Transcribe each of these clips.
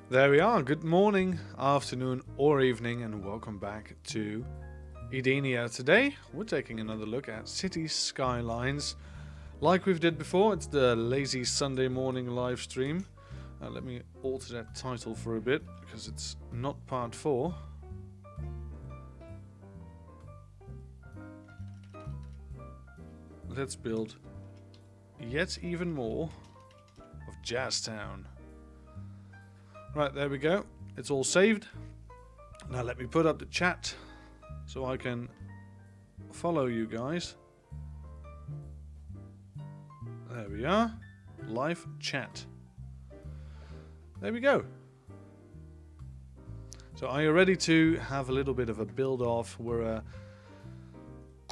There we are. Good morning, afternoon, or evening, and welcome back to Edenia. Today, we're taking another look at City Skylines. Like we've did before, it's the lazy Sunday morning live stream. Let me alter that title for a bit, because it's not part 4. Let's build yet even more of Jazztown. Right, there we go. It's all saved. Now let me put up the chat so I can follow you guys. There we are. Live chat. There we go. So are you ready to have a little bit of a build off? We're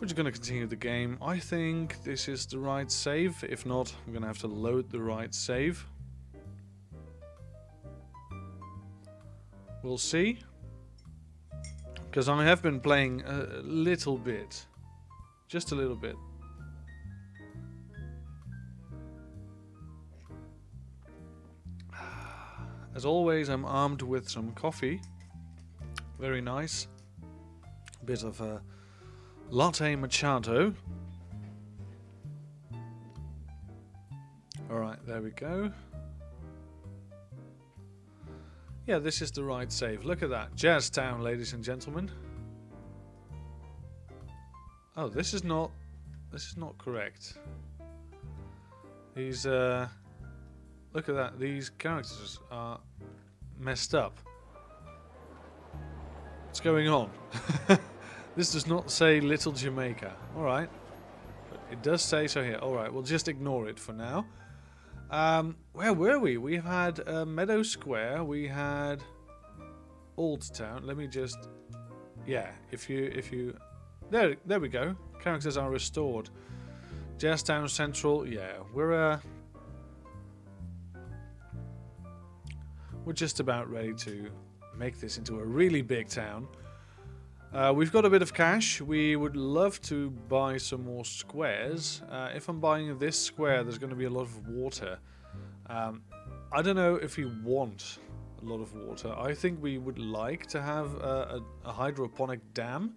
just going to continue the game. I think this is the right save. If not, I'm going to have to load the right save. We'll see. Because I have been playing a little bit. Just a little bit. As always, I'm armed with some coffee. Very nice. A bit of a latte macchiato. Alright, there we go. Yeah, this is the right save. Look at that. Jazztown, ladies and gentlemen. Oh, this is not correct. These look at that. These characters are messed up. What's going on? This does not say Little Jamaica. Alright. But it does say so here. Alright, we'll just ignore it for now. Where were we? We had Meadow Square. We had Old Town. Let me just... Yeah, if you... There we go. Characters are restored. Jazztown Central. Yeah, we're just about ready to make this into a really big town. We've got a bit of cash. We would love to buy some more squares. If I'm buying this square, there's going to be a lot of water. I don't know if we want a lot of water. I think we would like to have a hydroponic dam,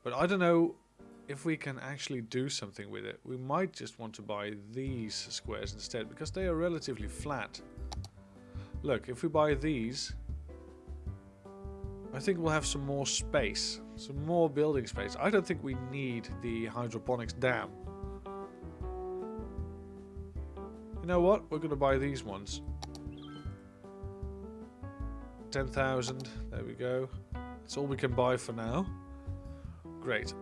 but I don't know if we can actually do something with it. We might just want to buy these squares instead, because they are relatively flat. Look, if we buy these... I think we'll have some more space, some more building space. I don't think we need the hydroponics dam. You know what? We're going to buy these ones. 10,000. There we go. That's all we can buy for now. Great.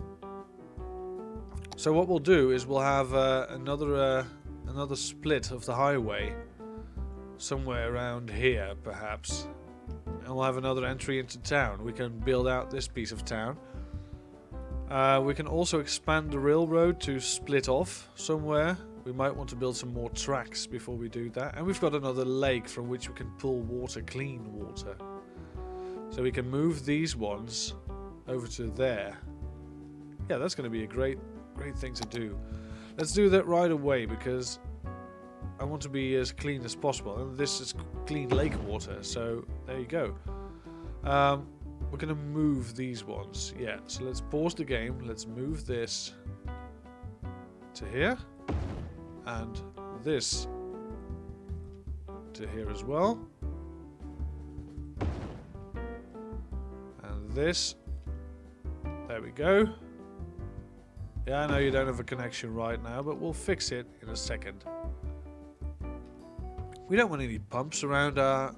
So what we'll do is we'll have another split of the highway somewhere around here, perhaps. And we'll have another entry into town. We can build out this piece of town. We can also expand the railroad to split off somewhere. We might want to build some more tracks before we do that. And we've got another lake from which we can pull water, clean water. So we can move these ones over to there. Yeah, that's going to be a great thing to do. Let's do that right away, because I want to be as clean as possible, and this is clean lake water, so there you go. We're going to move these ones. Yeah, so let's pause the game. Let's move this to here, and this to here as well, and this. There we go. Yeah, I know you don't have a connection right now, but we'll fix it in a second. We don't want any pumps around our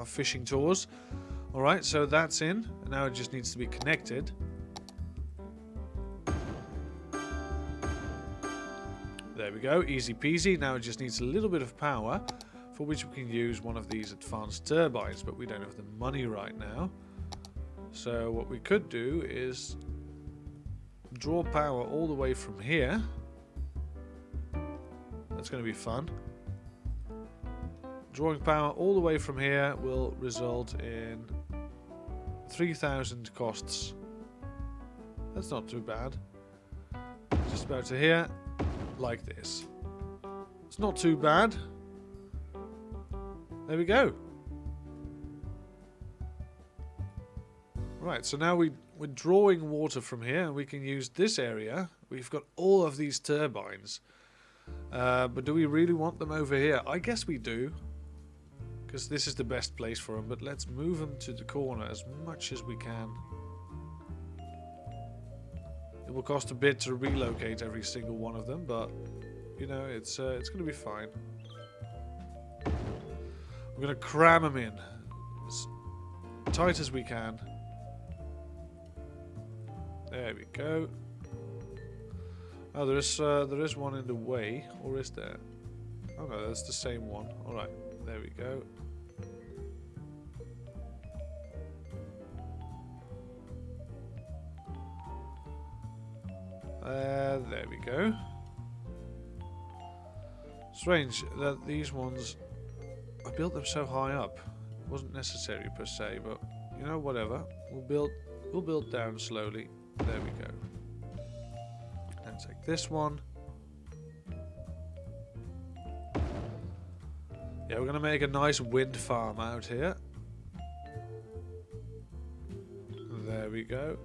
fishing tours. Alright, so that's in. And now it just needs to be connected. There we go, easy peasy. Now it just needs a little bit of power, for which we can use one of these advanced turbines, but we don't have the money right now. So what we could do is draw power all the way from here. That's going to be fun. Drawing power all the way from here will result in 3,000 costs. That's not too bad. Just about to here, like this. It's not too bad. There we go. Right, so now we're drawing water from here, and we can use this area. We've got all of these turbines. But do we really want them over here? I guess we do. Because this is the best place for them. But let's move them to the corner as much as we can. It will cost a bit to relocate every single one of them, but you know, it's going to be fine. We're going to cram them in as tight as we can. There we go. Oh, there is one in the way, or is there? Oh no, that's the same one. All right, there we go. There we go. Strange that these ones, I built them so high up. It wasn't necessary per se, but you know, whatever. We'll build down slowly. There we go. And take this one. Yeah, we're gonna make a nice wind farm out here. There we go.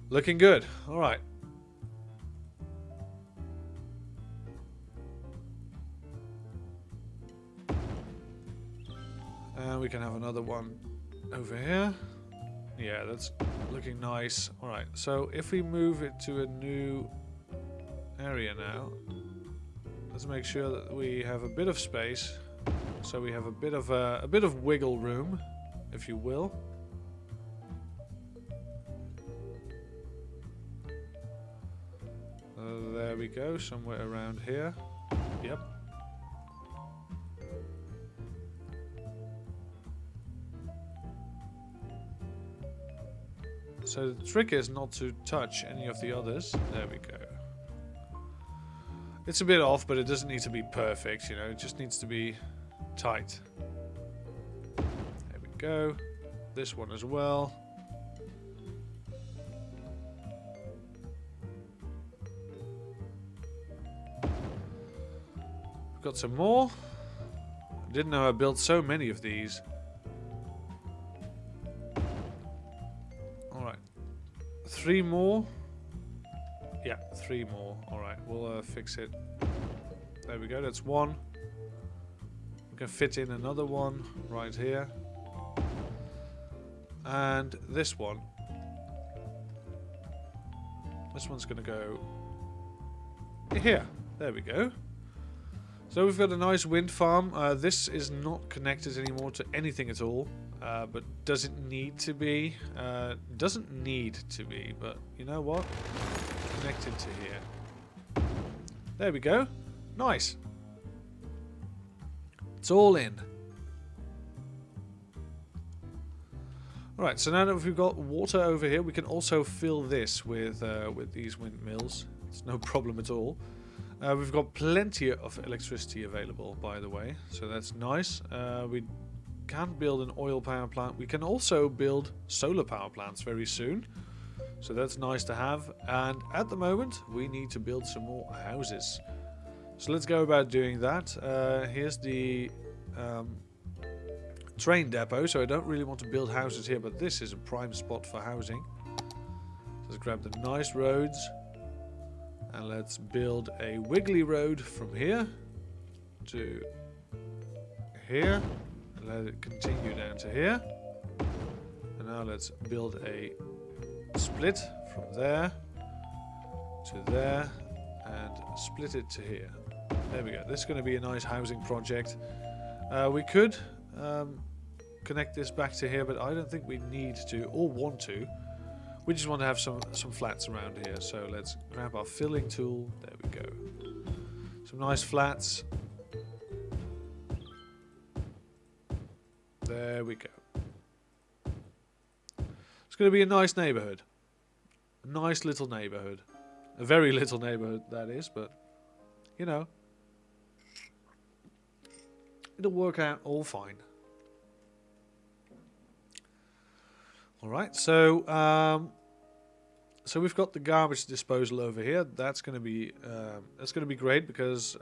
Looking good. All right. And we can have another one over here. Yeah, that's looking nice. All right. So if we move it to a new area now, let's make sure that we have a bit of space. So we have a bit of wiggle room, if you will. There we go, somewhere around here. Yep. So the trick is not to touch any of the others. There we go. It's a bit off, but it doesn't need to be perfect, you know. It just needs to be tight. There we go. This one as well. Got some more. Didn't know I built so many of these. Alright. 3 more. Yeah, 3 more. Alright, we'll fix it. There we go, that's 1. We can fit in another one right here. And this one. This one's going to go here. There we go. So we've got a nice wind farm. This is not connected anymore to anything at all. But does it need to be? Doesn't need to be, but you know what? Connected to here. There we go. Nice. It's all in. Alright, so now that we've got water over here, we can also fill this with these windmills. It's no problem at all. We've got plenty of electricity available, by the way, so that's nice. We can't build an oil power plant. We can also build solar power plants very soon, so that's nice to have. And at the moment, we need to build some more houses. So let's go about doing that. Here's the train depot, so I don't really want to build houses here, but this is a prime spot for housing. Let's grab the nice roads. And let's build a wiggly road from here to here. And let it continue down to here. And now let's build a split from there to there. And split it to here. There we go. This is going to be a nice housing project. We could connect this back to here, but I don't think we need to or want to. We just want to have some flats around here. So let's grab our filling tool. There we go. Some nice flats. There we go. It's going to be a nice neighborhood. A nice little neighborhood. A very little neighborhood, that is, but you know, it'll work out all fine. Alright, so we've got the garbage disposal over here. That's going to be great because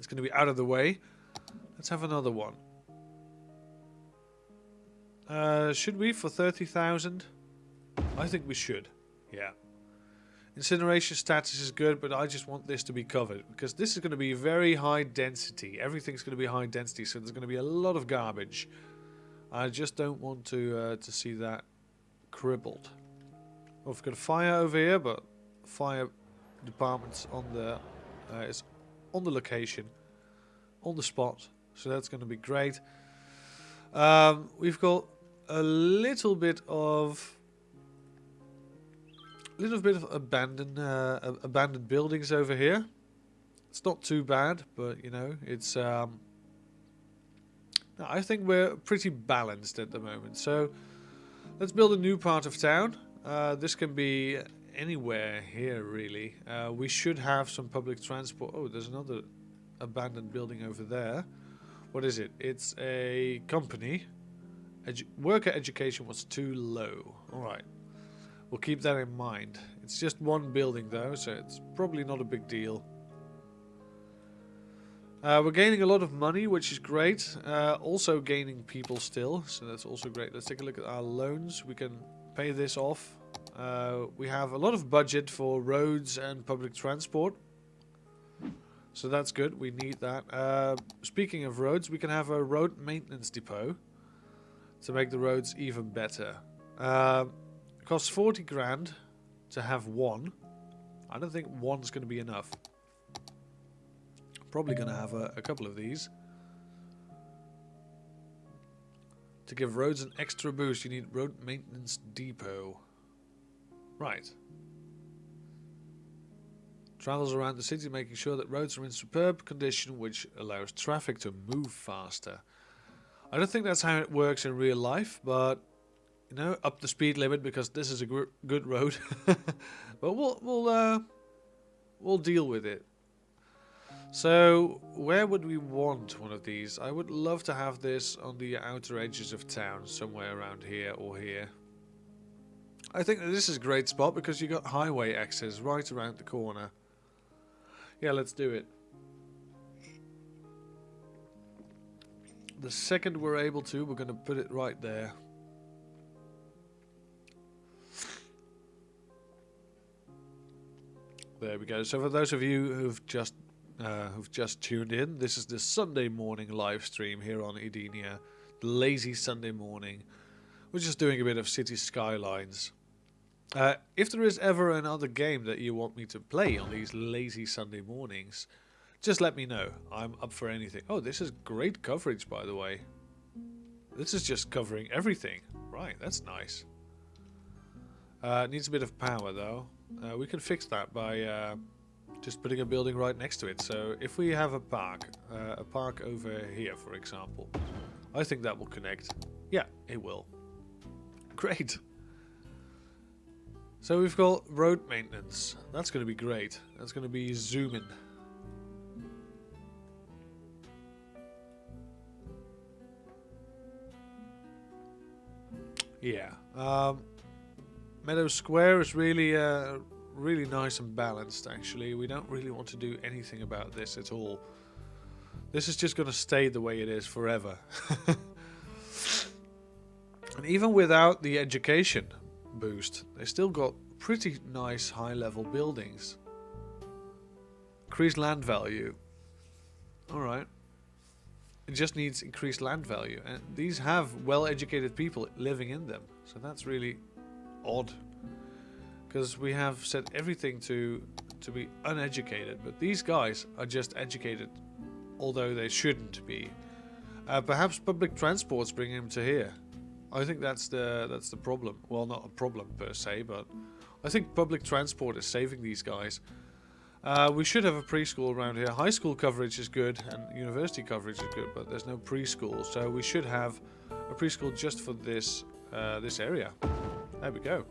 It's going to be out of the way. Let's have another one. Should we for 30,000? I think we should. Yeah. Incineration status is good, but I just want this to be covered because this is going to be very high density. Everything's going to be high density, so there's going to be a lot of garbage. I just don't want to see that crippled. Well, we've got a fire over here, but fire department's on the is on the location, on the spot, so that's going to be great. We've got a little bit of abandoned buildings over here. It's not too bad, but you know, it's I think we're pretty balanced at the moment. So let's build a new part of town. This can be anywhere here, really. We should have some public transport. Oh, there's another abandoned building over there. What is it? It's a company. Worker education was too low. Alright. We'll keep that in mind. It's just one building though, so it's probably not a big deal. We're gaining a lot of money, which is great. Also gaining people still, so that's also great. Let's take a look at our loans. We can pay this off. We have a lot of budget for roads and public transport. So that's good. We need that. Speaking of roads, we can have a road maintenance depot to make the roads even better. It costs 40 grand to have one. I don't think one's going to be enough. Probably going to have a couple of these. To give roads an extra boost, you need road maintenance depot. Right. Travels around the city making sure that roads are in superb condition, which allows traffic to move faster. I don't think that's how it works in real life, but you know, up the speed limit because this is a good road. But we'll deal with it. So, where would we want one of these? I would love to have this on the outer edges of town, somewhere around here or here. I think that this is a great spot because you got highway access right around the corner. Yeah, let's do it. The second we're able to, we're going to put it right there. There we go. So for those of you who've just tuned in, this is the Sunday morning live stream here on Edenia. The lazy Sunday morning. We're just doing a bit of City Skylines. If there is ever another game that you want me to play on these lazy Sunday mornings, just let me know. I'm up for anything. Oh, this is great coverage, by the way. This is just covering everything. Right, that's nice. Needs a bit of power, though. We can fix that by just putting a building right next to it. So if we have a park over here, for example, I think that will connect. Yeah, it will. Great. So we've got road maintenance. That's going to be great. That's going to be zooming. Yeah. Meadow Square is really really nice and balanced, actually. We don't really want to do anything about this at all. This is just going to stay the way it is forever. And even without the education boost, they still got pretty nice high-level buildings. Increased land value. Alright. It just needs increased land value. And these have well-educated people living in them. So that's really odd. Because we have set everything to be uneducated. But these guys are just educated, although they shouldn't be. Perhaps public transport's bringing them to here. I think that's the problem. Well, not a problem per se, but I think public transport is saving these guys. We should have a preschool around here. High school coverage is good, and university coverage is good, but there's no preschool. So we should have a preschool just for this this area. There we go.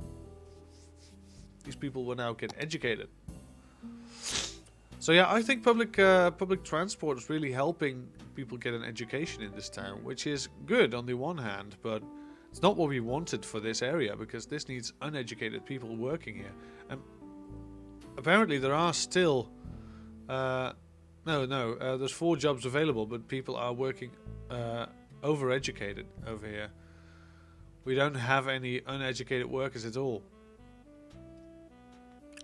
These people will now get educated. So yeah, I think public transport is really helping people get an education in this town, which is good on the one hand, but it's not what we wanted for this area, because this needs uneducated people working here. And apparently there are still No. There's 4 jobs available, but people are working overeducated over here. We don't have any uneducated workers at all.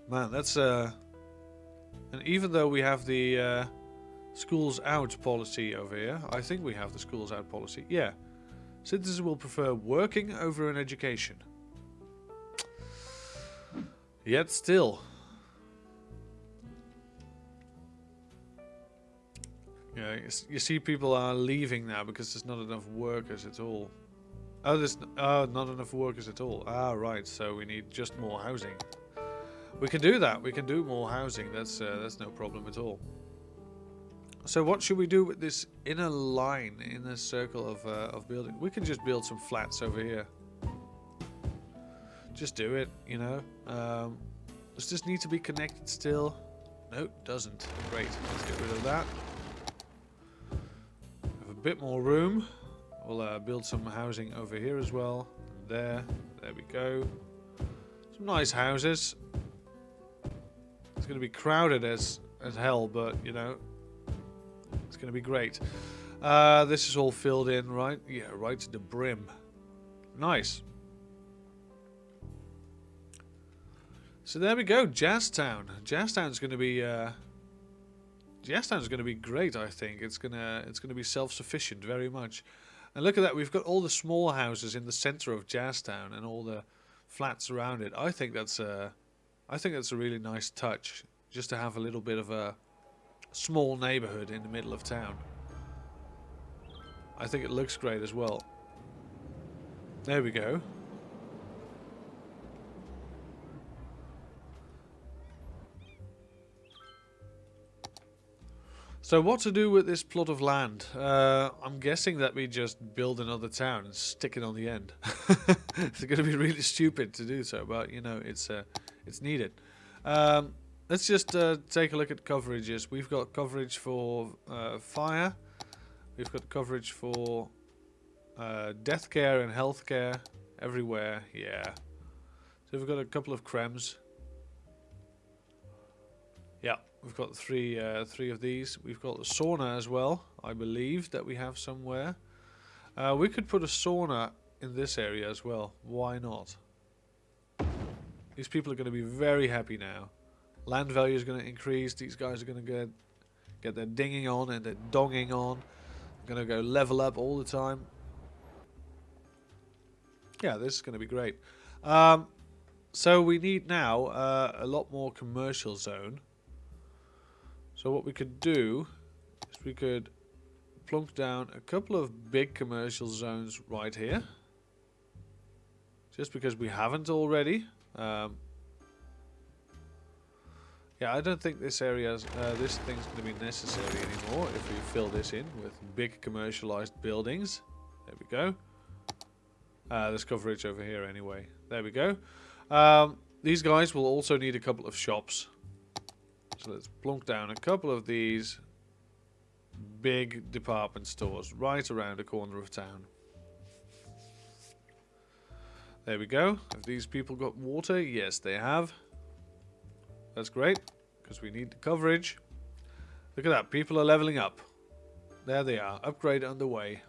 Man, that's and even though we have the schools out policy over here, I think we have the schools out policy. Yeah, citizens will prefer working over an education. Yet still. Yeah, you see people are leaving now because there's not enough workers at all. Oh, there's not enough workers at all. Ah, right, so we need just more housing. We can do that. We can do more housing. That's no problem at all. So what should we do with this inner line, inner circle of building? We can just build some flats over here. Just do it, you know. Does this need to be connected still? No, it doesn't. Great. Let's get rid of that. Have a bit more room. We'll build some housing over here as well. There we go. Some nice houses. It's going to be crowded as hell, but you know, it's going to be great. This is all filled in, right? Yeah, right to the brim. Nice. So there we go, Jazztown. Jazztown's going to be Jazztown's going to be great. I think it's gonna be self-sufficient very much. And look at that, we've got all the small houses in the center of Jazztown and all the flats around it. I think that's a really nice touch, just to have a little bit of a small neighborhood in the middle of town. I think it looks great as well. There we go. So what to do with this plot of land? I'm guessing that we just build another town and stick it on the end. It's going to be really stupid to do so, but you know, it's needed. Let's just take a look at coverages. We've got coverage for fire. We've got coverage for death care and health care everywhere. Yeah. So we've got a couple of crems. Yeah, we've got three of these. We've got a sauna as well, I believe, that we have somewhere. We could put a sauna in this area as well. Why not? These people are going to be very happy now. Land value is going to increase. These guys are going to get their dinging on and their donging on. They're going to go level up all the time. Yeah, this is going to be great. So we need now a lot more commercial zone. So what we could do is we could plunk down a couple of big commercial zones right here. Just because we haven't already. Yeah, I don't think this area, this thing's going to be necessary anymore if we fill this in with big commercialized buildings. There we go. There's coverage over here anyway. There we go. These guys will also need a couple of shops. So let's plunk down a couple of these big department stores right around the corner of town. There we go. Have these people got water? Yes, they have. That's great, because we need the coverage. Look at that. People are leveling up. There they are. Upgrade underway.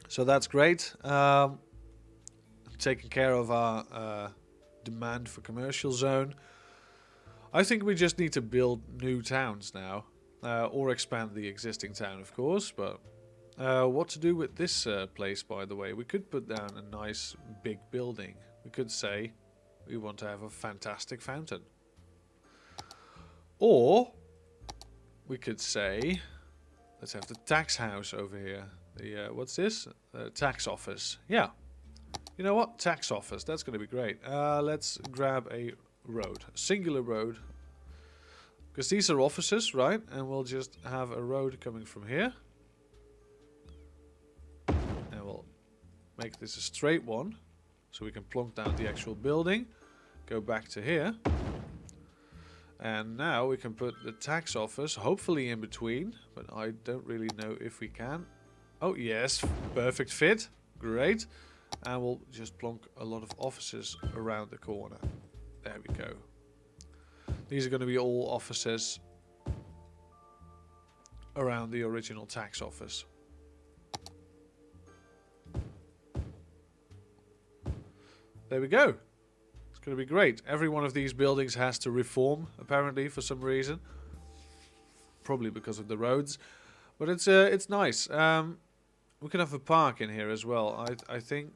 So that's great. Taking care of our demand for commercial zone. I think we just need to build new towns now. Or expand the existing town, of course. But what to do with this place, by the way? We could put down a nice big building. We could say we want to have a fantastic fountain. Or we could say, let's have the tax house over here. The what's this? Tax office. Yeah. You know what? Tax office. That's going to be great. Let's grab a road. A singular road. Because these are offices, right? And we'll just have a road coming from here. And we'll make this a straight one. So we can plunk down the actual building. Go back to here. And now we can put the tax office, hopefully in between. But I don't really know if we can. Oh, yes. Perfect fit. Great. And we'll just plonk a lot of offices around the corner. There we go. These are going to be all offices around the original tax office. There we go. It's going to be great. Every one of these buildings has to reform, apparently, for some reason. Probably because of the roads. But it's nice. We can have a park in here as well. I think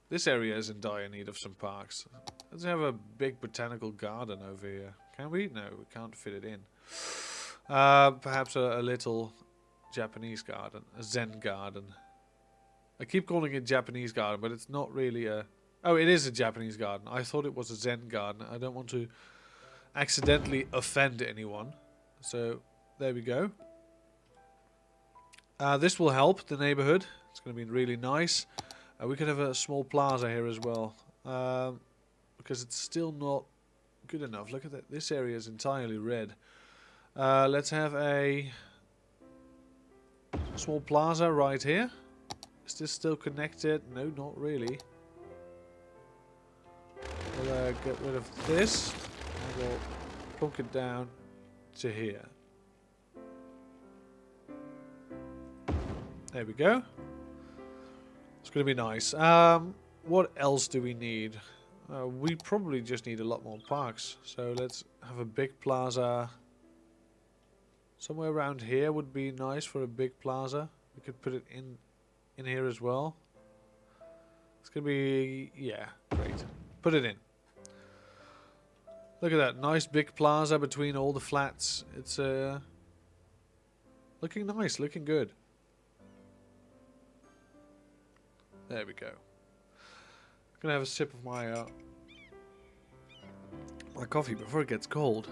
this area is in dire need of some parks. Let's have a big botanical garden over here. Can we? No, we can't fit it in. Perhaps a little Japanese garden. A Zen garden. I keep calling it Japanese garden, but it's not really a... Oh, it is a Japanese garden. I thought it was a Zen garden. I don't want to accidentally offend anyone. So, there we go. This will help the neighborhood. It's going to be really nice. We could have a small plaza here as well. Because it's still not good enough. Look at that. This area is entirely red. Let's have a small plaza right here. Is this still connected? No, not really. We'll get rid of this. And we'll plonk it down to here. There we go. It's going to be nice. What else do we need? We probably just need a lot more parks. So let's have a big plaza. Somewhere around here would be nice for a big plaza. We could put it in here as well. It's going to be... yeah, great. Put it in. Look at that. Nice big plaza between all the flats. It's looking nice. Looking good. There we go. I'm gonna have a sip of my my coffee before it gets cold.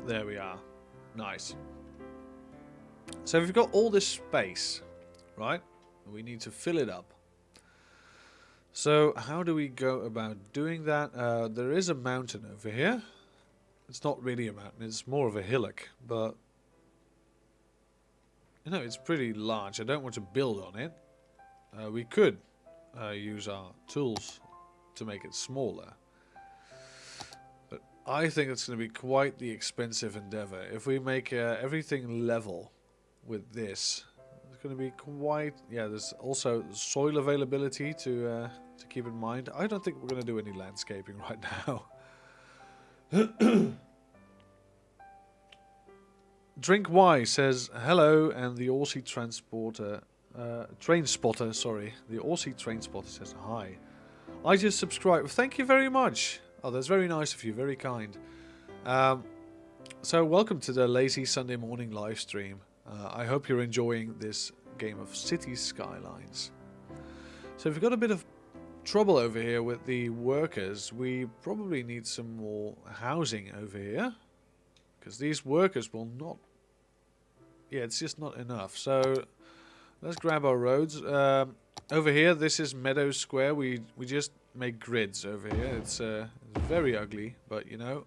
There we are. Nice. So we've got all this space, right? We need to fill it up. So how do we go about doing that? There is a mountain over here. It's not really a mountain, it's more of a hillock, but you know, it's pretty large. I don't want to build on it. We could use our tools to make it smaller. But I think it's going to be quite the expensive endeavor. If we make everything level with this, it's going to be quite... yeah, there's also soil availability to keep in mind. I don't think we're going to do any landscaping right now. Drink Y says hello, and the Aussie transporter, train spotter, sorry, the Aussie train spotter says hi. I just subscribed. Thank you very much. Oh, that's very nice of you. Very kind. So welcome to the lazy Sunday morning live stream. I hope you're enjoying this game of Cities Skylines. So we've got a bit of trouble over here with the workers. We probably need some more housing over here, because these workers will not... yeah, it's just not enough. So let's grab our roads. Over here, this is Meadows Square. We just make grids over here. It's very ugly, but you know,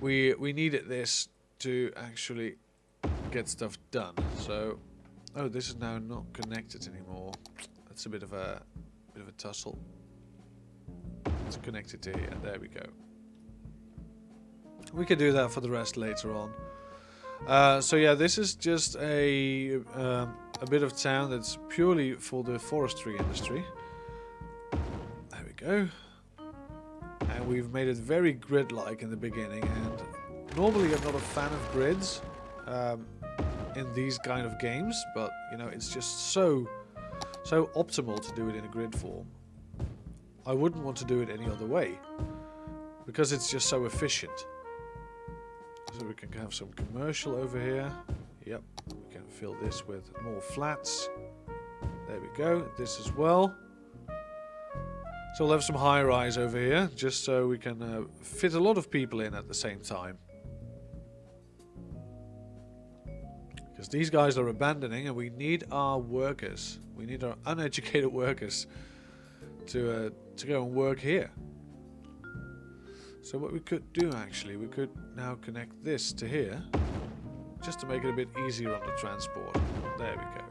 we needed this to actually get stuff done. So, oh, this is now not connected anymore. That's a bit of a tussle. It's connected to here. There we go. We can do that for the rest later on. So yeah, this is just a bit of town that's purely for the forestry industry. There we go. And we've made it very grid-like in the beginning. And normally I'm not a fan of grids in these kind of games, but you know, it's just so optimal to do it in a grid form. I wouldn't want to do it any other way, because it's just so efficient. So we can have some commercial over here. Yep, we can fill this with more flats. There we go, this as well. So we'll have some high-rise over here, just so we can fit a lot of people in at the same time. Because these guys are abandoning, and we need our workers. We need our uneducated workers to go and work here. So what we could do, actually, we could now connect this to here. just to make it a bit easier on the transport. There we go.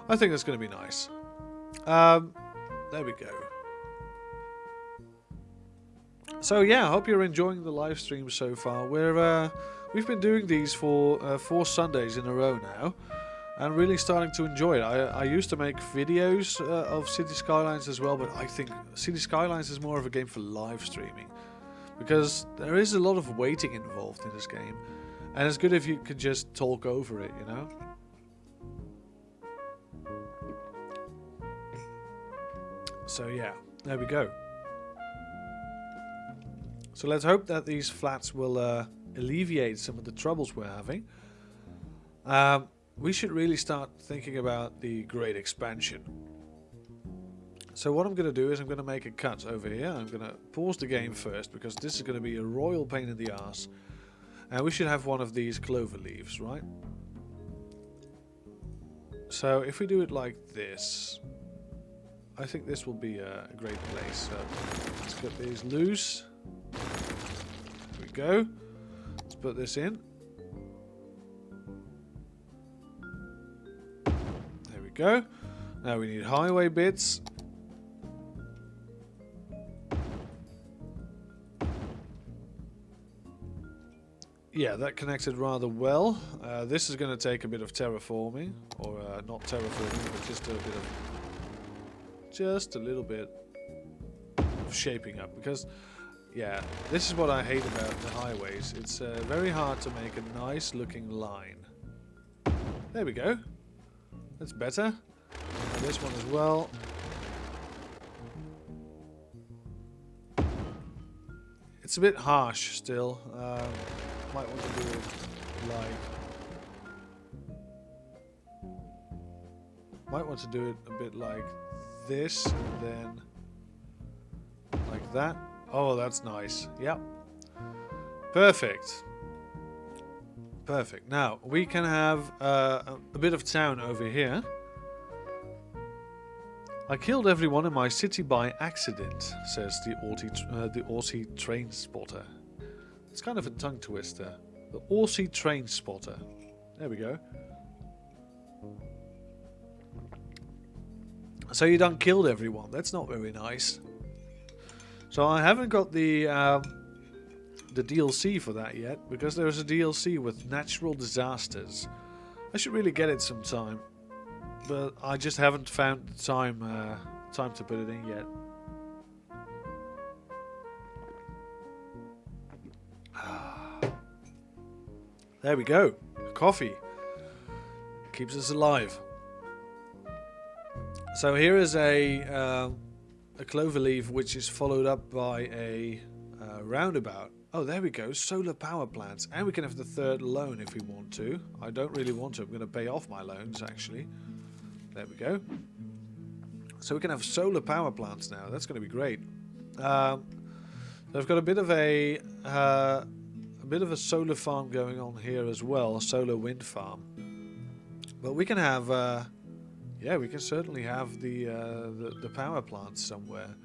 I think that's going to be nice. There we go. So yeah, I hope you're enjoying the live stream so far. We've been doing these for 4 Sundays in a row now, and really starting to enjoy it. I used to make videos of City Skylines as well, but I think City Skylines is more of a game for live streaming, because there is a lot of waiting involved in this game, and it's good if you could just talk over it, you know. So yeah, there we go. So let's hope that these flats will alleviate some of the troubles we're having. We should really start thinking about the great expansion. So what I'm going to do is I'm going to make a cut over here. I'm going to pause the game first, because this is going to be a royal pain in the ass. And we should have one of these clover leaves, right? So if we do it like this, I think this will be a great place. So let's get these loose. There we go. Let's put this in. There we go. Now we need highway bits. Yeah, that connected rather well. This is going to take a bit of terraforming, or not terraforming, but just a little bit of shaping up, because yeah, this is what I hate about the highways. It's very hard to make a nice looking line. There we go. That's better. And this one as well. It's a bit harsh still. Might want to do it a bit like this, and then like that. Oh, that's nice. Yep. Perfect. Perfect. Now, we can have a bit of town over here. I killed everyone in my city by accident, says the Aussie train spotter. It's kind of a tongue twister. The Aussie train spotter. There we go. So you done killed everyone. That's not very nice. So I haven't got the DLC for that yet, because there's a DLC with natural disasters. I should really get it sometime, but I just haven't found the time to put it in yet. There we go. Coffee keeps us alive. So here is a cloverleaf, which is followed up by a roundabout. Oh, there we go. Solar power plants. And we can have the third loan if we want to. I don't really want to. I'm going to pay off my loans, actually. There we go. So we can have solar power plants now. That's going to be great. So I've got a bit of a solar farm going on here as well. A solar wind farm. But we can have... yeah, we can certainly have the power plants somewhere.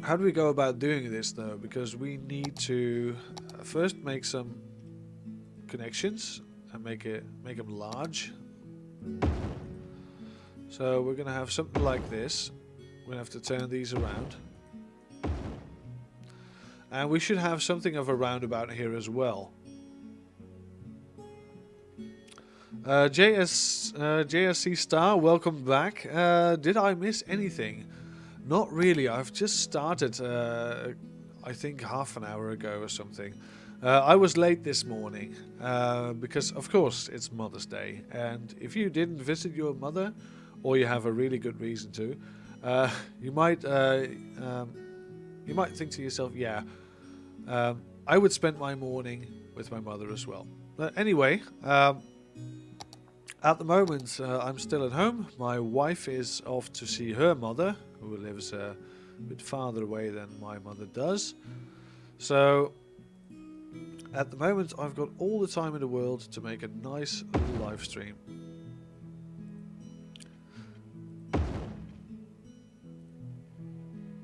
How do we go about doing this though? Because we need to first make some connections and make them large. So we're gonna have something like this. We're gonna have to turn these around, and we should have something of a roundabout here as well. JSC Star, welcome back. Did I miss anything? Not really. I've just started, I think half an hour ago or something. I was late this morning because, of course, it's Mother's Day. And if you didn't visit your mother, or you have a really good reason to, you might think to yourself, yeah, I would spend my morning with my mother as well. But anyway, at the moment, I'm still at home. My wife is off to see her mother, who lives a bit farther away than my mother does. So, at the moment, I've got all the time in the world to make a nice little live stream.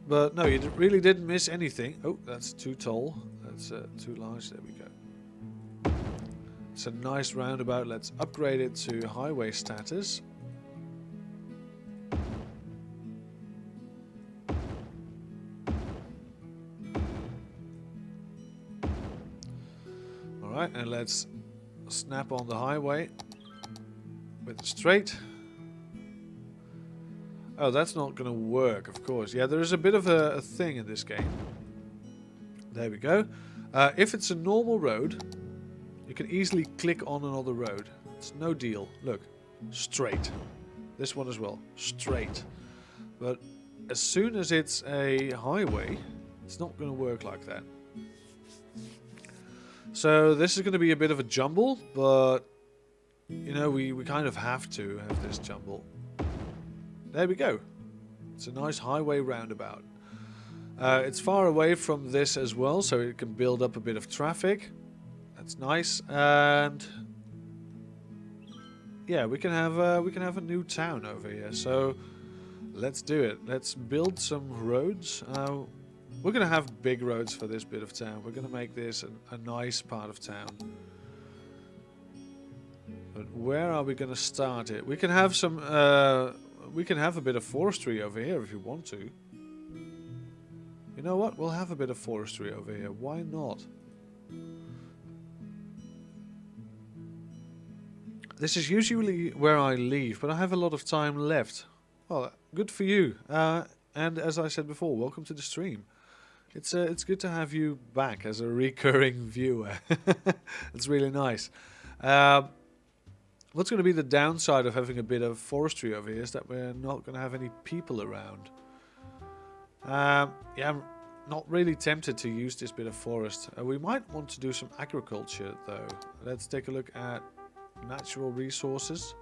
But no, you really didn't miss anything. Oh, that's too tall. That's too large. There we go. It's a nice roundabout. Let's upgrade it to highway status. Alright, and let's snap on the highway with a straight. Oh, that's not going to work, of course. Yeah, there is a bit of a thing in this game. There we go. If it's a normal road, you can easily click on another road. It's no deal. Look, straight. This one as well, straight. But as soon as it's a highway, it's not going to work like that. So this is going to be a bit of a jumble, but you know, we kind of have to have this jumble. There we go. It's a nice highway roundabout. It's far away from this as well, so it can build up a bit of traffic. That's nice. And yeah, we can have a new town over here. So let's do it. Let's build some roads. We're going to have big roads for this bit of town. We're going to make this a nice part of town. But where are we going to start it? We can have some. We can have a bit of forestry over here if you want to. You know what? We'll have a bit of forestry over here. Why not? This is usually where I leave, but I have a lot of time left. Well, good for you. And as I said before, welcome to the stream. It's good to have you back as a recurring viewer. It's really nice. What's going to be the downside of having a bit of forestry over here is that we're not going to have any people around. Yeah, I'm not really tempted to use this bit of forest. We might want to do some agriculture though. Let's take a look at natural resources.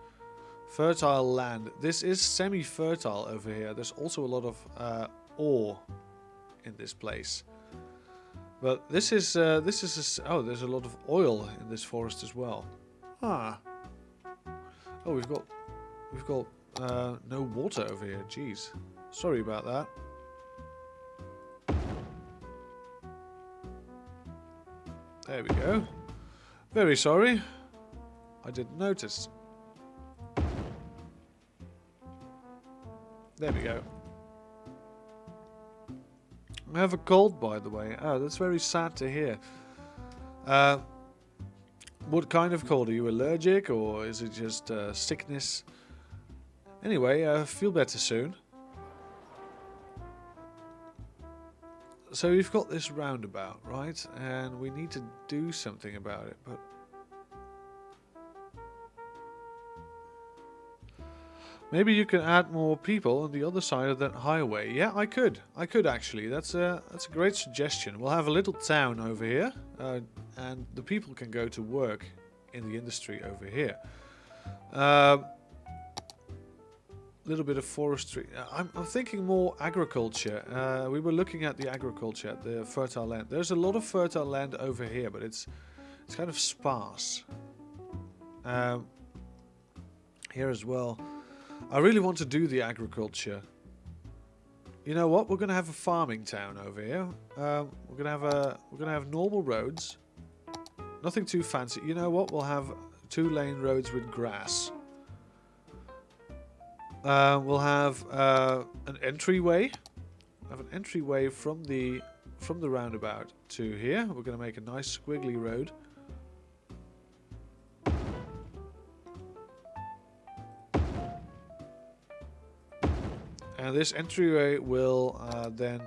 Fertile land. This is semi-fertile over here. There's also a lot of ore in this place. But this is oh, there's a lot of oil in this forest as well. Ah. Oh, we've got no water over here. Jeez. Sorry about that. There we go. Very sorry. I didn't notice. There we go. I have a cold, by the way. Oh, that's very sad to hear. What kind of cold? Are you allergic, or is it just sickness? Anyway, feel better soon. So we've got this roundabout, right? And we need to do something about it, but maybe you can add more people on the other side of that highway. Yeah, I could actually. That's a great suggestion. We'll have a little town over here, and the people can go to work in the industry over here. Little bit of forestry. I'm thinking more agriculture. We were looking at the agriculture, the fertile land. There's a lot of fertile land over here, but it's kind of sparse. Here as well. I really want to do the agriculture. You know what? We're gonna have a farming town over here. We're gonna have normal roads. Nothing too fancy. You know what? We'll have 2-lane roads with grass. We'll have an entryway. Have an entryway from the roundabout to here. We're gonna make a nice squiggly road. And this entryway will then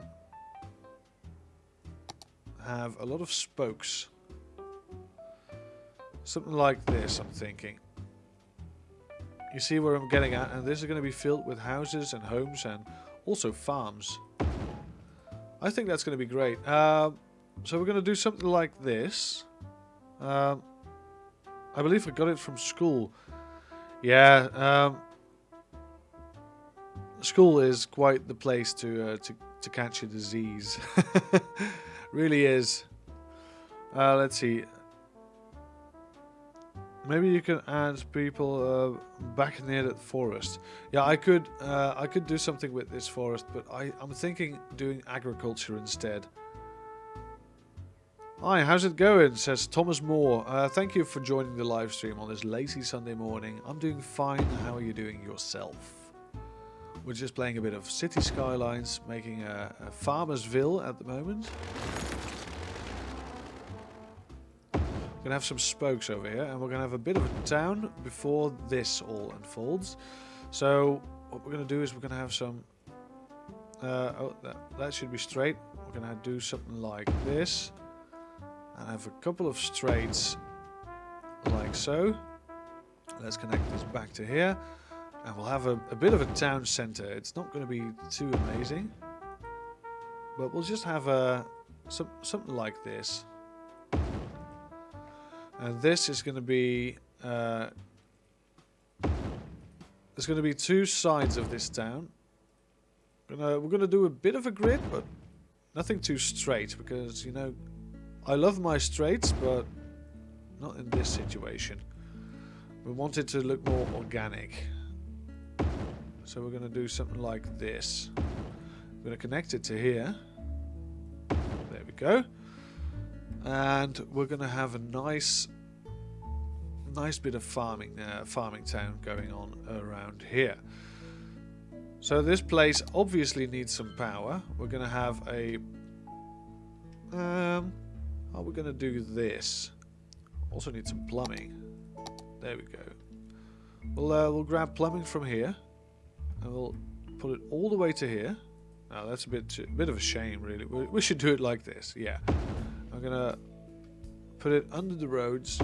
have a lot of spokes. Something like this, I'm thinking. You see where I'm getting at? And this is going to be filled with houses and homes and also farms. I think that's going to be great. So we're going to do something like this. I believe I got it from school. Yeah, school is quite the place to catch a disease. Really is. Let's see. Maybe you can add people back near that forest. Yeah, I could do something with this forest, but I'm thinking doing agriculture instead. Hi, how's it going? Says Thomas Moore. Thank you for joining the live stream on this lazy Sunday morning. I'm doing fine. How are you doing yourself? We're just playing a bit of City Skylines, making a Farmersville at the moment. We're going to have some spokes over here, and we're going to have a bit of a town before this all unfolds. So what we're going to do is we're going to have some... that should be straight. We're going to do something like this. And have a couple of straights like so. Let's connect this back to here. And we'll have a bit of a town center. It's not going to be too amazing. But we'll just have something like this. And this is going to be... there's going to be two sides of this town. We're going to do a bit of a grid, but nothing too straight. Because, you know... I love my straights, but not in this situation. We want it to look more organic. So we're going to do something like this. We're going to connect it to here. There we go. And we're going to have a nice bit of farming town going on around here. So this place obviously needs some power. We're going to have a... Oh, we're going to do this. Also need some plumbing. There we go. We'll grab plumbing from here. And we'll put it all the way to here. Now that's a bit of a shame, really. We should do it like this. Yeah. I'm going to put it under the roads.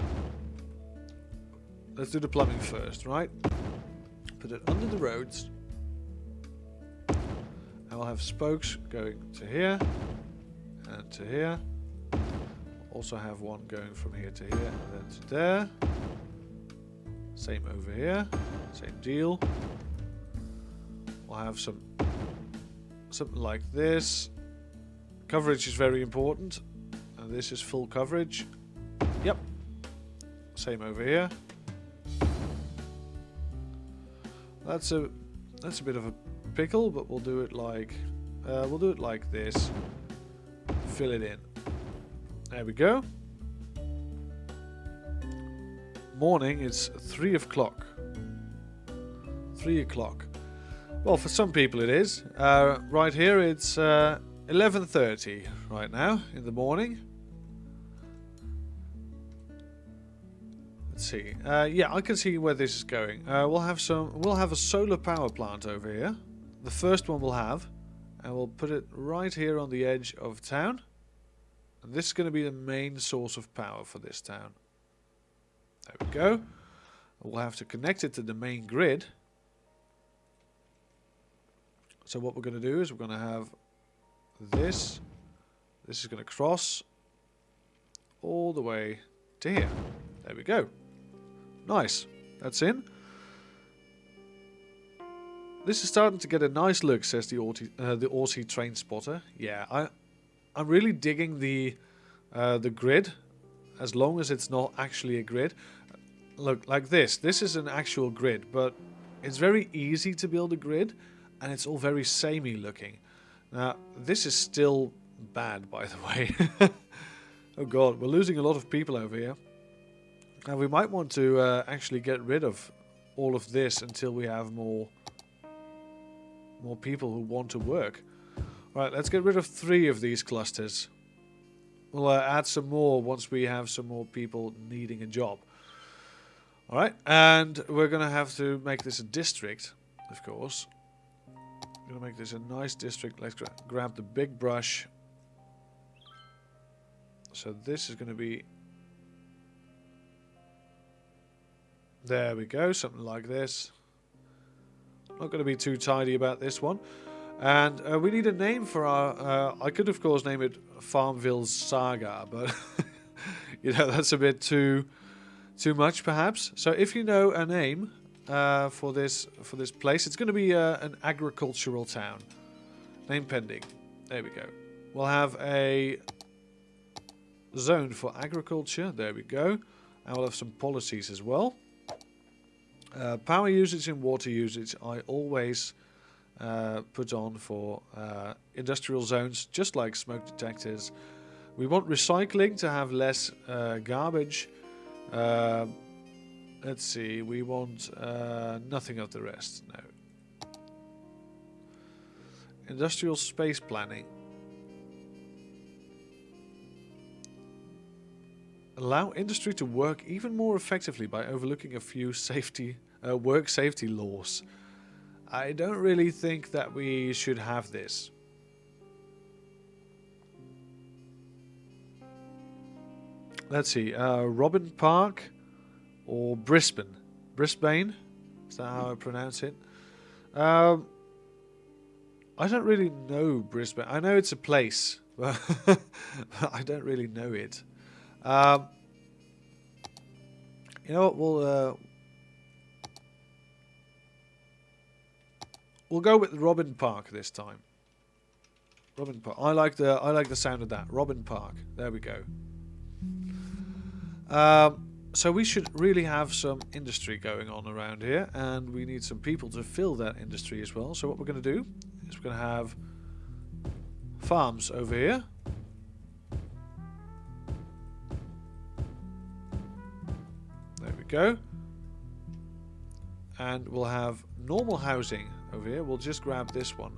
Let's do the plumbing first, right? Put it under the roads. And we'll have spokes going to here. And to here. Also have one going from here to here and then to there. Same over here. Same deal. We'll have something like this. Coverage is very important. And this is full coverage. Yep. Same over here. That's a bit of a pickle, but we'll do it like this. Fill it in. There we go. Morning, it's 3 o'clock. 3 o'clock. Well, for some people it is. Right here it's 11:30 right now in the morning. Let's see. Yeah, I can see where this is going. We'll have a solar power plant over here. The first one we'll have, and we'll put it right here on the edge of town. And this is going to be the main source of power for this town. There we go. We'll have to connect it to the main grid. So what we're going to do is we're going to have this. This is going to cross all the way to here. There we go. Nice. That's in. This is starting to get a nice look, says the Aussie train spotter. Yeah, I'm really digging the grid, as long as it's not actually a grid. Look, like this. This is an actual grid, but it's very easy to build a grid, and it's all very samey looking. Now, this is still bad, by the way. Oh god, we're losing a lot of people over here. Now, we might want to actually get rid of all of this until we have more people who want to work. Right, let's get rid of 3 of these clusters. We'll add some more once we have some more people needing a job. Alright, and we're going to have to make this a district, of course. We're going to make this a nice district. Let's grab the big brush. So this is going to be... There we go, something like this. Not going to be too tidy about this one. And we need a name for our... I could, of course, name it Farmville's Saga, but you know, that's a bit too much, perhaps. So if you know a name for this place, it's going to be an agricultural town. Name pending. There we go. We'll have a zone for agriculture. There we go. And we'll have some policies as well. Power usage and water usage I always put on for industrial zones, just like smoke detectors, We want recycling to have less garbage. Let's see, we want nothing of the rest. No. Industrial space planning. Allow industry to work even more effectively by overlooking a few work safety laws. I don't really think that we should have this. Let's see, Robin Park or Brisbane? Brisbane? Is that how I pronounce it? I don't really know Brisbane. I know it's a place, but I don't really know it. You know what? We'll go with Robin Park this time. Robin Park. I like the sound of that. Robin Park. There we go. So we should really have some industry going on around here, and we need some people to fill that industry as well. So what we're going to do is we're going to have farms over here. There we go. And we'll have normal housing over here. We'll just grab this one.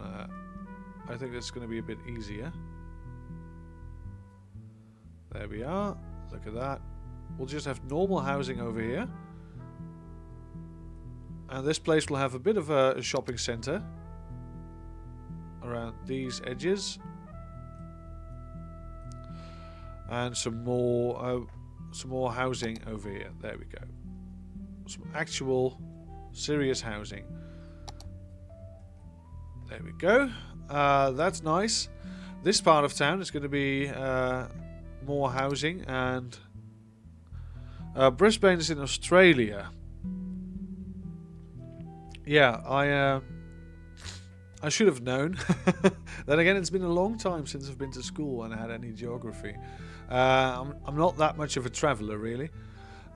I think that's going to be a bit easier. There we are. Look at that. We'll just have normal housing over here. And this place will have a bit of a shopping center around these edges. And some more housing over here. There we go. Some actual serious housing. There we go. That's nice. This part of town is going to be more housing, and Brisbane is in Australia. Yeah, I should have known. Then again, it's been a long time since I've been to school and had any geography. I'm not that much of a traveller, really.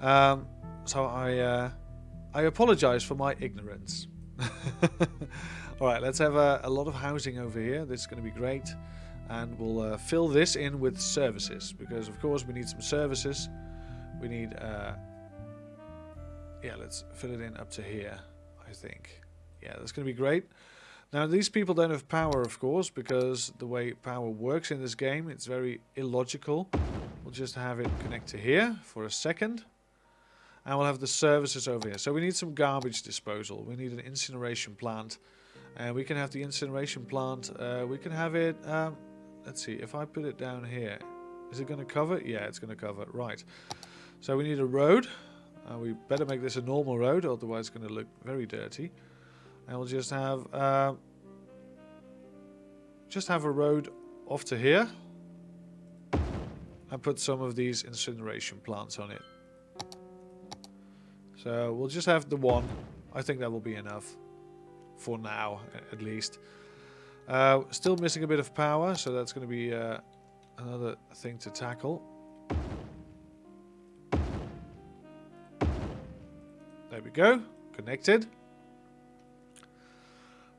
So I apologise for my ignorance. Alright, let's have a lot of housing over here. This is going to be great. And we'll fill this in with services, because of course we need some services. We need, yeah, let's fill it in up to here, I think. Yeah, that's going to be great. Now, these people don't have power, of course, because the way power works in this game, it's very illogical. We'll just have it connect to here for a second. And we'll have the services over here. So we need some garbage disposal. We need an incineration plant. And we can have the incineration plant. We can have it, let's see, if I put it down here, is it going to cover? Yeah, it's going to cover. Right. So we need a road. We better make this a normal road, otherwise it's going to look very dirty. And we'll just have a road off to here. And put some of these incineration plants on it. So we'll just have the one. I think that will be enough. For now, at least. Still missing a bit of power, so that's going to be another thing to tackle. There we go. Connected.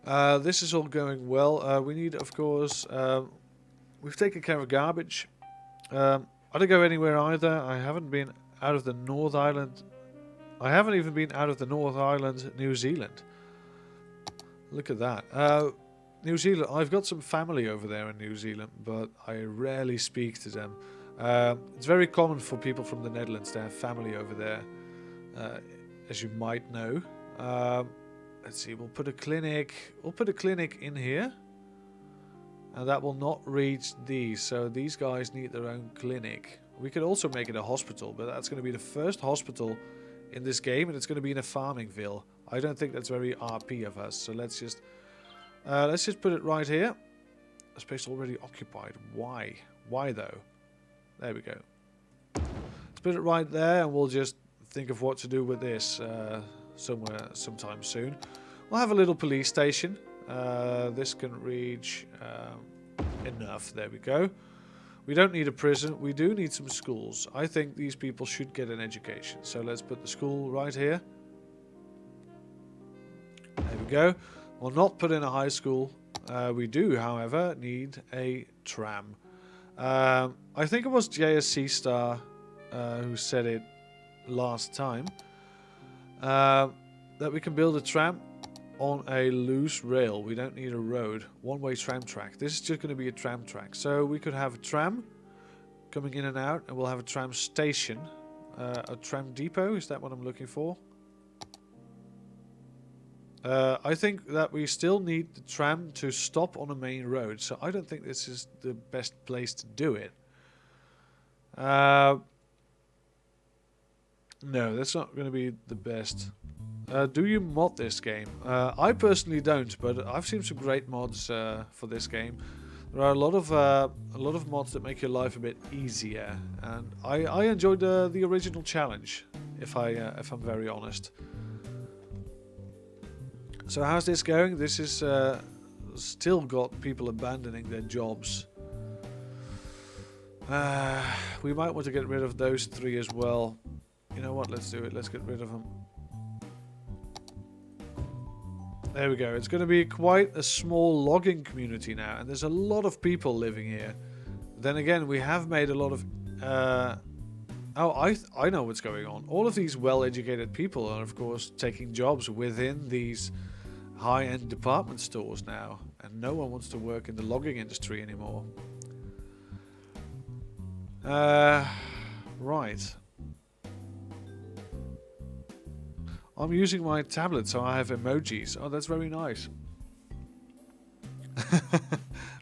This is all going well. We need, of course, we've taken care of garbage. I don't go anywhere either. I haven't been out of the North Island. I haven't even been out of the North Island, New Zealand. Look at that. New Zealand, I've got some family over there in New Zealand, but I rarely speak to them. It's very common for people from the Netherlands to have family over there, as you might know. Let's see, we'll put a clinic in here. And that will not reach these, so these guys need their own clinic. We could also make it a hospital, but that's going to be the first hospital in this game, and it's going to be in a farmingville. I don't think that's very RP of us, so let's just put it right here. A space already occupied. Why? Why though? There we go. Let's put it right there, and we'll just think of what to do with this sometime soon. We'll have a little police station. This can reach enough. There we go. We don't need a prison. We do need some schools. I think these people should get an education. So let's put the school right here. There we go. We'll not put in a high school. We do, however, need a tram. I think it was JSC Star who said it last time. That we can build a tram on a loose rail. We don't need a road. One-way tram track. This is just going to be a tram track. So we could have a tram coming in and out, and we'll have a tram station. A tram depot, is that what I'm looking for? I think that we still need the tram to stop on a main road, so I don't think this is the best place to do it. No, that's not going to be the best. Do you mod this game? I personally don't, but I've seen some great mods for this game. There are a lot of mods that make your life a bit easier, and I enjoyed the original challenge, if I'm very honest. So how's this going? This is still got people abandoning their jobs. We might want to get rid of those 3 as well. You know what? Let's do it. Let's get rid of them. There we go. It's going to be quite a small logging community now, and there's a lot of people living here. Then again, we have made a lot of... I know what's going on. All of these well-educated people are, of course, taking jobs within these high-end department stores now, and no one wants to work in the logging industry anymore. Right. I'm using my tablet, so I have emojis. Oh, that's very nice.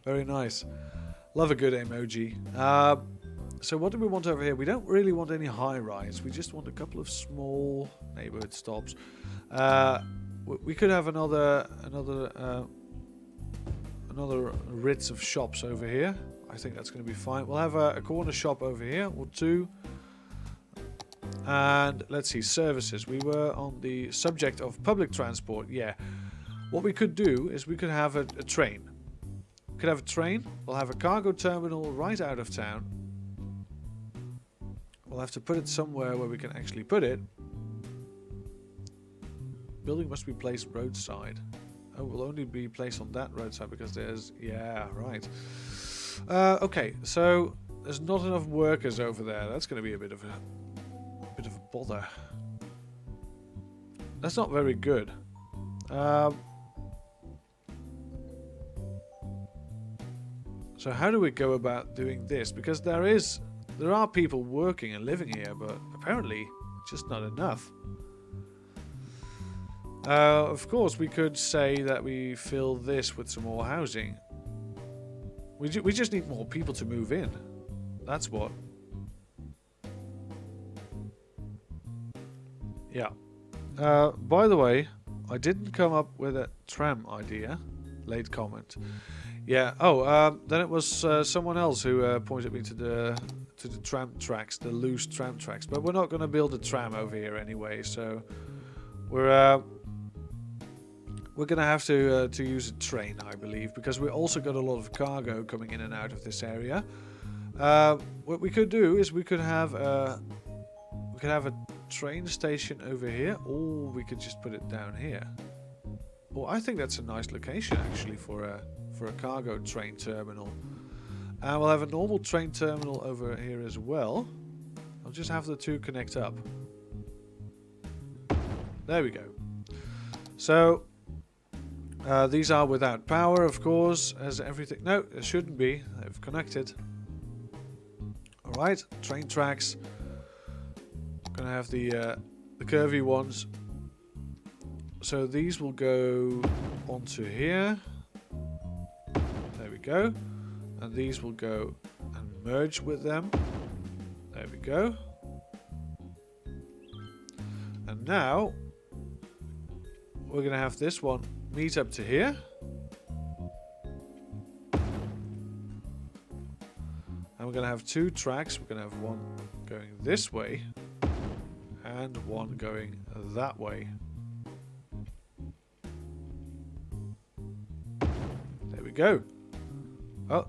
Very nice. Love a good emoji. So what do we want over here? We don't really want any high-rise. We just want a couple of small neighborhood stops. We could have another ritz of shops over here. I think that's going to be fine. We'll have a corner shop over here, or 2. And let's see, services. We were on the subject of public transport. Yeah. What we could do is we could have a train. We could have a train. We'll have a cargo terminal right out of town. We'll have to put it somewhere where we can actually put it. Building must be placed roadside. Oh, will only be placed on that roadside because there's... Yeah, right. Okay, so there's not enough workers over there. That's going to be a bit of a bother. That's not very good. So how do we go about doing this? Because there are people working and living here, but apparently just not enough. Of course, we could say that we fill this with some more housing. We just need more people to move in. That's what. Yeah. By the way, I didn't come up with a tram idea. Late comment. Yeah. Oh, then it was someone else who pointed me to the tram tracks, the loose tram tracks. But we're not going to build a tram over here anyway, so we're going to have to use a train, I believe, because we also got a lot of cargo coming in and out of this area. What we could do is we could have a train station over here, or we could just put it down here. Well, I think that's a nice location actually for a cargo train terminal. And we'll have a normal train terminal over here as well. I'll just have the 2 connect up. There we go. So these are without power, of course, as everything. No, it shouldn't be. They've connected. All right, train tracks. Gonna have the curvy ones. So these will go onto here. There we go. And these will go and merge with them. There we go. And now we're gonna have this one meet up to here. And we're gonna have 2 tracks. We're gonna have one going this way and one going that way. There we go. Oh,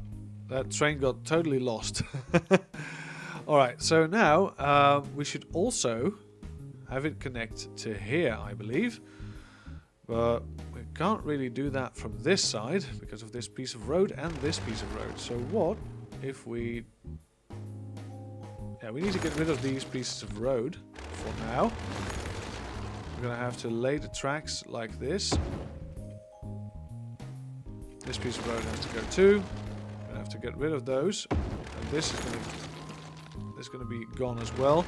that train got totally lost. Alright, so now we should also have it connect to here, I believe. But we can't really do that from this side because of this piece of road and this piece of road. So what if we... Yeah, we need to get rid of these pieces of road for now. We're going to have to lay the tracks like this. This piece of road has to go too. We're going to have to get rid of those. And this is going to be gone as well.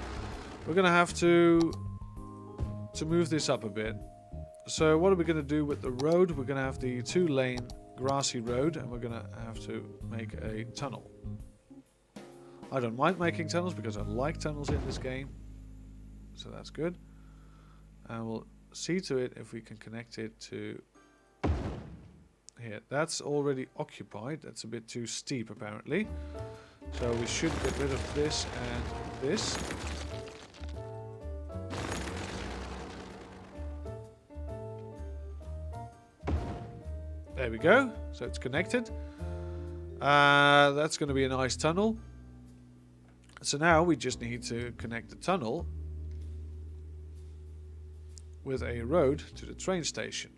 We're going to have to move this up a bit. So what are we going to do with the road? We're going to have the 2-lane grassy road, and we're going to have to make a tunnel. I don't mind making tunnels because I like tunnels in this game. So that's good. And we'll see to it if we can connect it to here. That's already occupied. That's a bit too steep apparently. So we should get rid of this and this. There we go. So it's connected. That's going to be a nice tunnel. So now we just need to connect the tunnel with a road to the train station.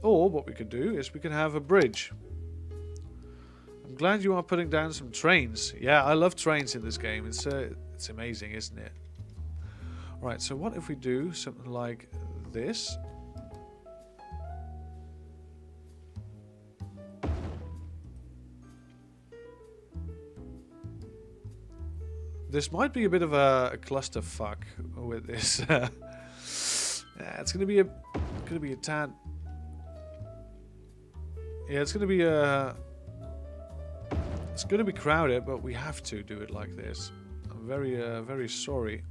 Or what we could do is we can have a bridge. I'm glad you are putting down some trains. Yeah, I love trains in this game. It's amazing, isn't it? Right, so what if we do something like this? This might be a bit of a clusterfuck with this. Yeah, it's gonna be a tad. Yeah, it's gonna be crowded, but we have to do it like this. I'm very sorry.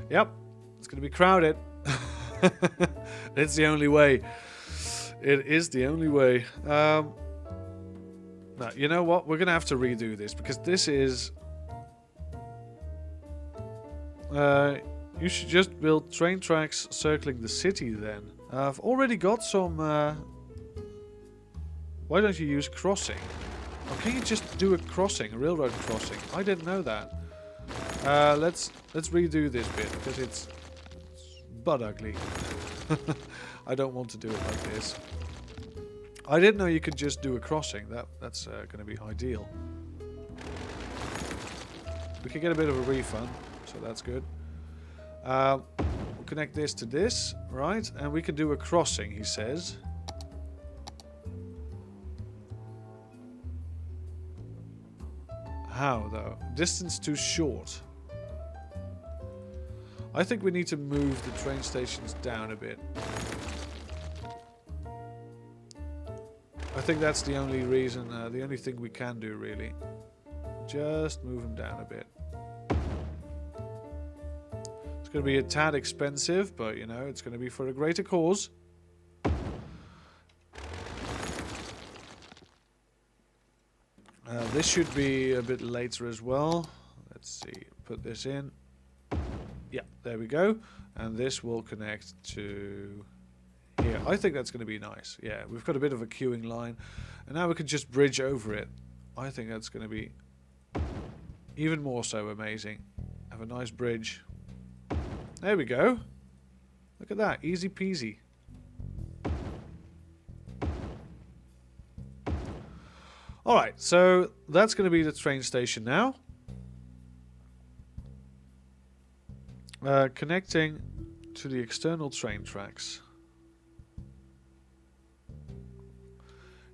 Yep, it's gonna be crowded. It's the only way. It is the only way. Now, you know what? We're going to have to redo this because this is... you should just build train tracks circling the city then. I've already got some... Why don't you use crossing? Or can you just do a crossing, a railroad crossing? I didn't know that. Let's redo this bit because it's butt ugly. I don't want to do it like this. I didn't know you could just do a crossing. That's going to be ideal. We can get a bit of a refund, so that's good. We'll connect this to this, right? And we can do a crossing, he says. How, though? Distance too short. I think we need to move the train stations down a bit. I think that's the only reason, the only thing we can do really. Just move them down a bit. It's going to be a tad expensive, but you know, it's going to be for a greater cause. This should be a bit later as well. Let's see, put this in. Yeah, there we go. And this will connect to here. I think that's going to be nice. Yeah, we've got a bit of a queuing line. And now we can just bridge over it. I think that's going to be even more so amazing. Have a nice bridge. There we go. Look at that. Easy peasy. Alright, so that's going to be the train station now. Connecting to the external train tracks.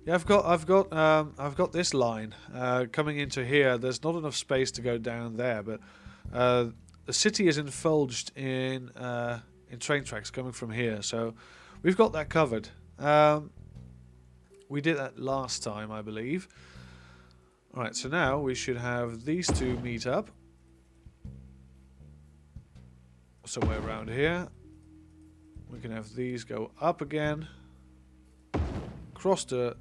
Yeah, I've got this line coming into here. There's not enough space to go down there, but the city is infulged in train tracks coming from here, so we've got that covered. We did that last time, I believe. Alright, so now we should have these two meet up. Somewhere around here. We can have these go up again. Cross the...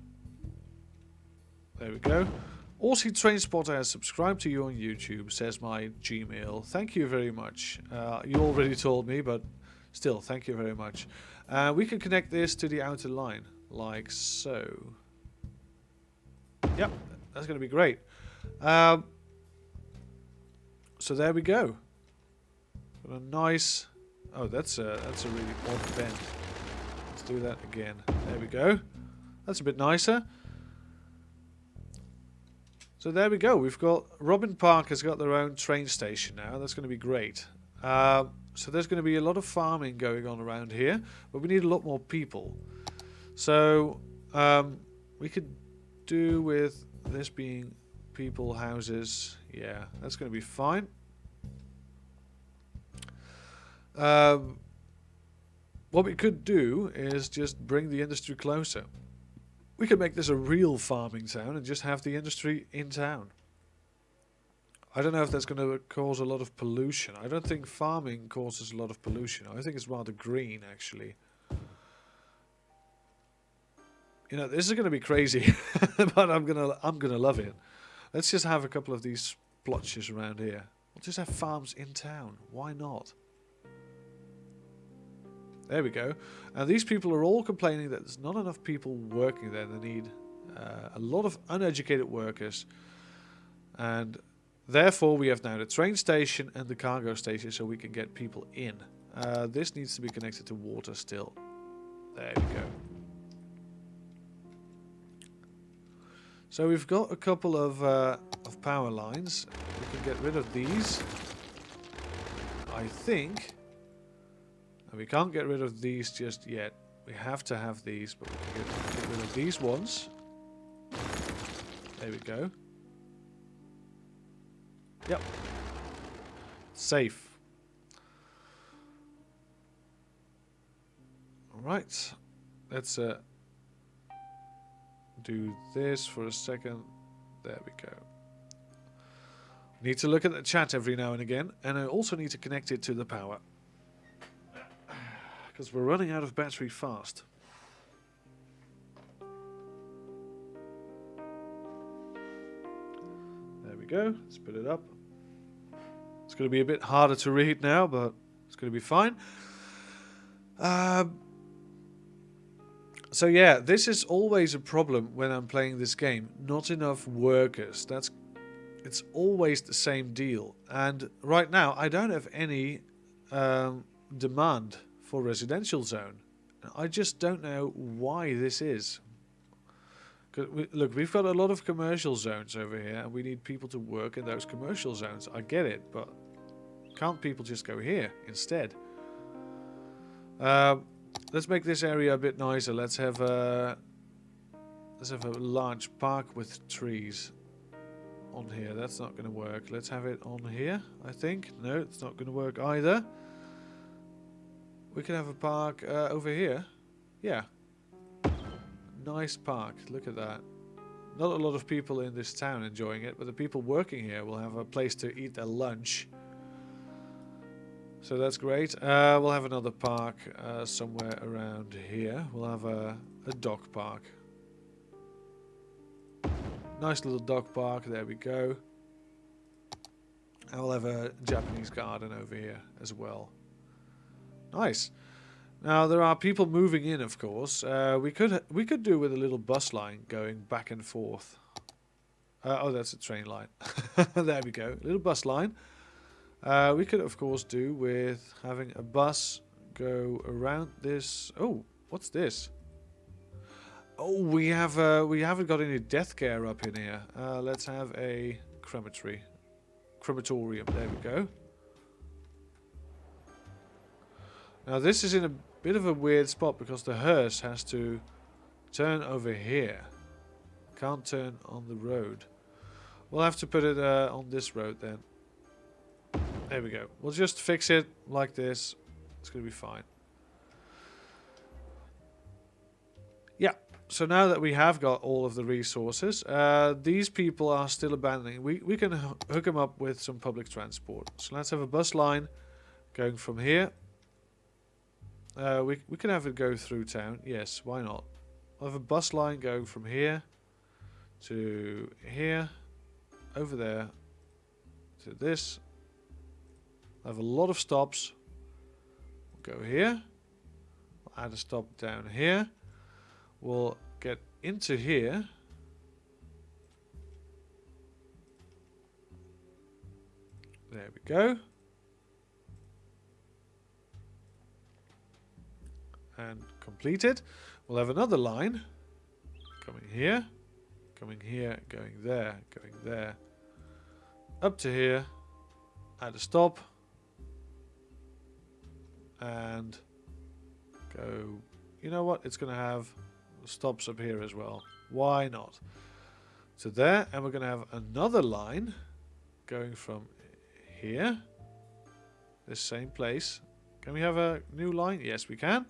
There we go. Aussie Trainspotter has subscribed to you on YouTube, says my Gmail. Thank you very much. You already told me, but still, thank you very much. We can connect this to the outer line, like so. Yep, that's going to be great. So there we go. Got a nice Oh, that's a really odd bend. Let's do that again. There we go. That's a bit nicer. So there we go. We've got Robin Park has got their own train station now. That's going to be great. So there's going to be a lot of farming going on around here, but we need a lot more people. So we could do with this being people, houses. Yeah, that's going to be fine. What we could do is just bring the industry closer. We could make this a real farming town and just have the industry in town. I don't know if that's going to cause a lot of pollution. I don't think farming causes a lot of pollution. I think it's rather green, actually. You know, this is going to be crazy, but I'm gonna love it. Let's just have a couple of these splotches around here. We'll just have farms in town. Why not? There we go. And these people are all complaining that there's not enough people working there. They need a lot of uneducated workers. And therefore, we have now the train station and the cargo station so we can get people in. This needs to be connected to water still. There we go. So we've got a couple of power lines. We can get rid of these. I think. And we can't get rid of these just yet. We have to have these, but we can get rid of these ones. There we go. Yep. Safe. Alright. Let's do this for a second. There we go. Need to look at the chat every now and again. And I also need to connect it to the power. Because we're running out of battery fast. There we go. Let's put it up. It's going to be a bit harder to read now, but it's going to be fine. So yeah, this is always a problem when I'm playing this game. Not enough workers. It's always the same deal. And right now, I don't have any demand for residential zone. I just don't know why this is. Look, we've got a lot of commercial zones over here, and we need people to work in those commercial zones. I get it, but can't people just go here instead? Let's make this area a bit nicer. Let's have a large park with trees on here. That's not going to work. Let's have it on here, I think. No, it's not going to work either. We can have a park over here. Yeah. Nice park. Look at that. Not a lot of people in this town enjoying it, but the people working here will have a place to eat their lunch. So that's great. We'll have another park somewhere around here. We'll have a dog park. Nice little dog park. There we go. And we'll have a Japanese garden over here as well. Nice. Now there are people moving in, of course. We could do with a little bus line going back and forth. Oh, that's a train line. There we go. A little bus line. We could, of course, do with having a bus go around this. Oh, what's this? Oh, we haven't got any death care up in here. Let's have a crematorium. There we go. Now this is in a bit of a weird spot because the hearse has to turn over here. Can't turn on the road. We'll have to put it on this road then. There we go. We'll just fix it like this. It's going to be fine. Yeah. So now that we have got all of the resources, these people are still abandoning. We can hook them up with some public transport. So let's have a bus line going from here. We can have it go through town. Yes, why not? We'll have a bus line going from here to here, over there, to this. I have a lot of stops. We'll go here. We'll add a stop down here. We'll get into here. There we go. and completed. We'll have another line coming here, going there, going there, up to here, add a stop, and go. You know what? It's going to have stops up here as well. Why not? So there, and we're going to have another line going from here, this same place. Can we have a new line? Yes, we can.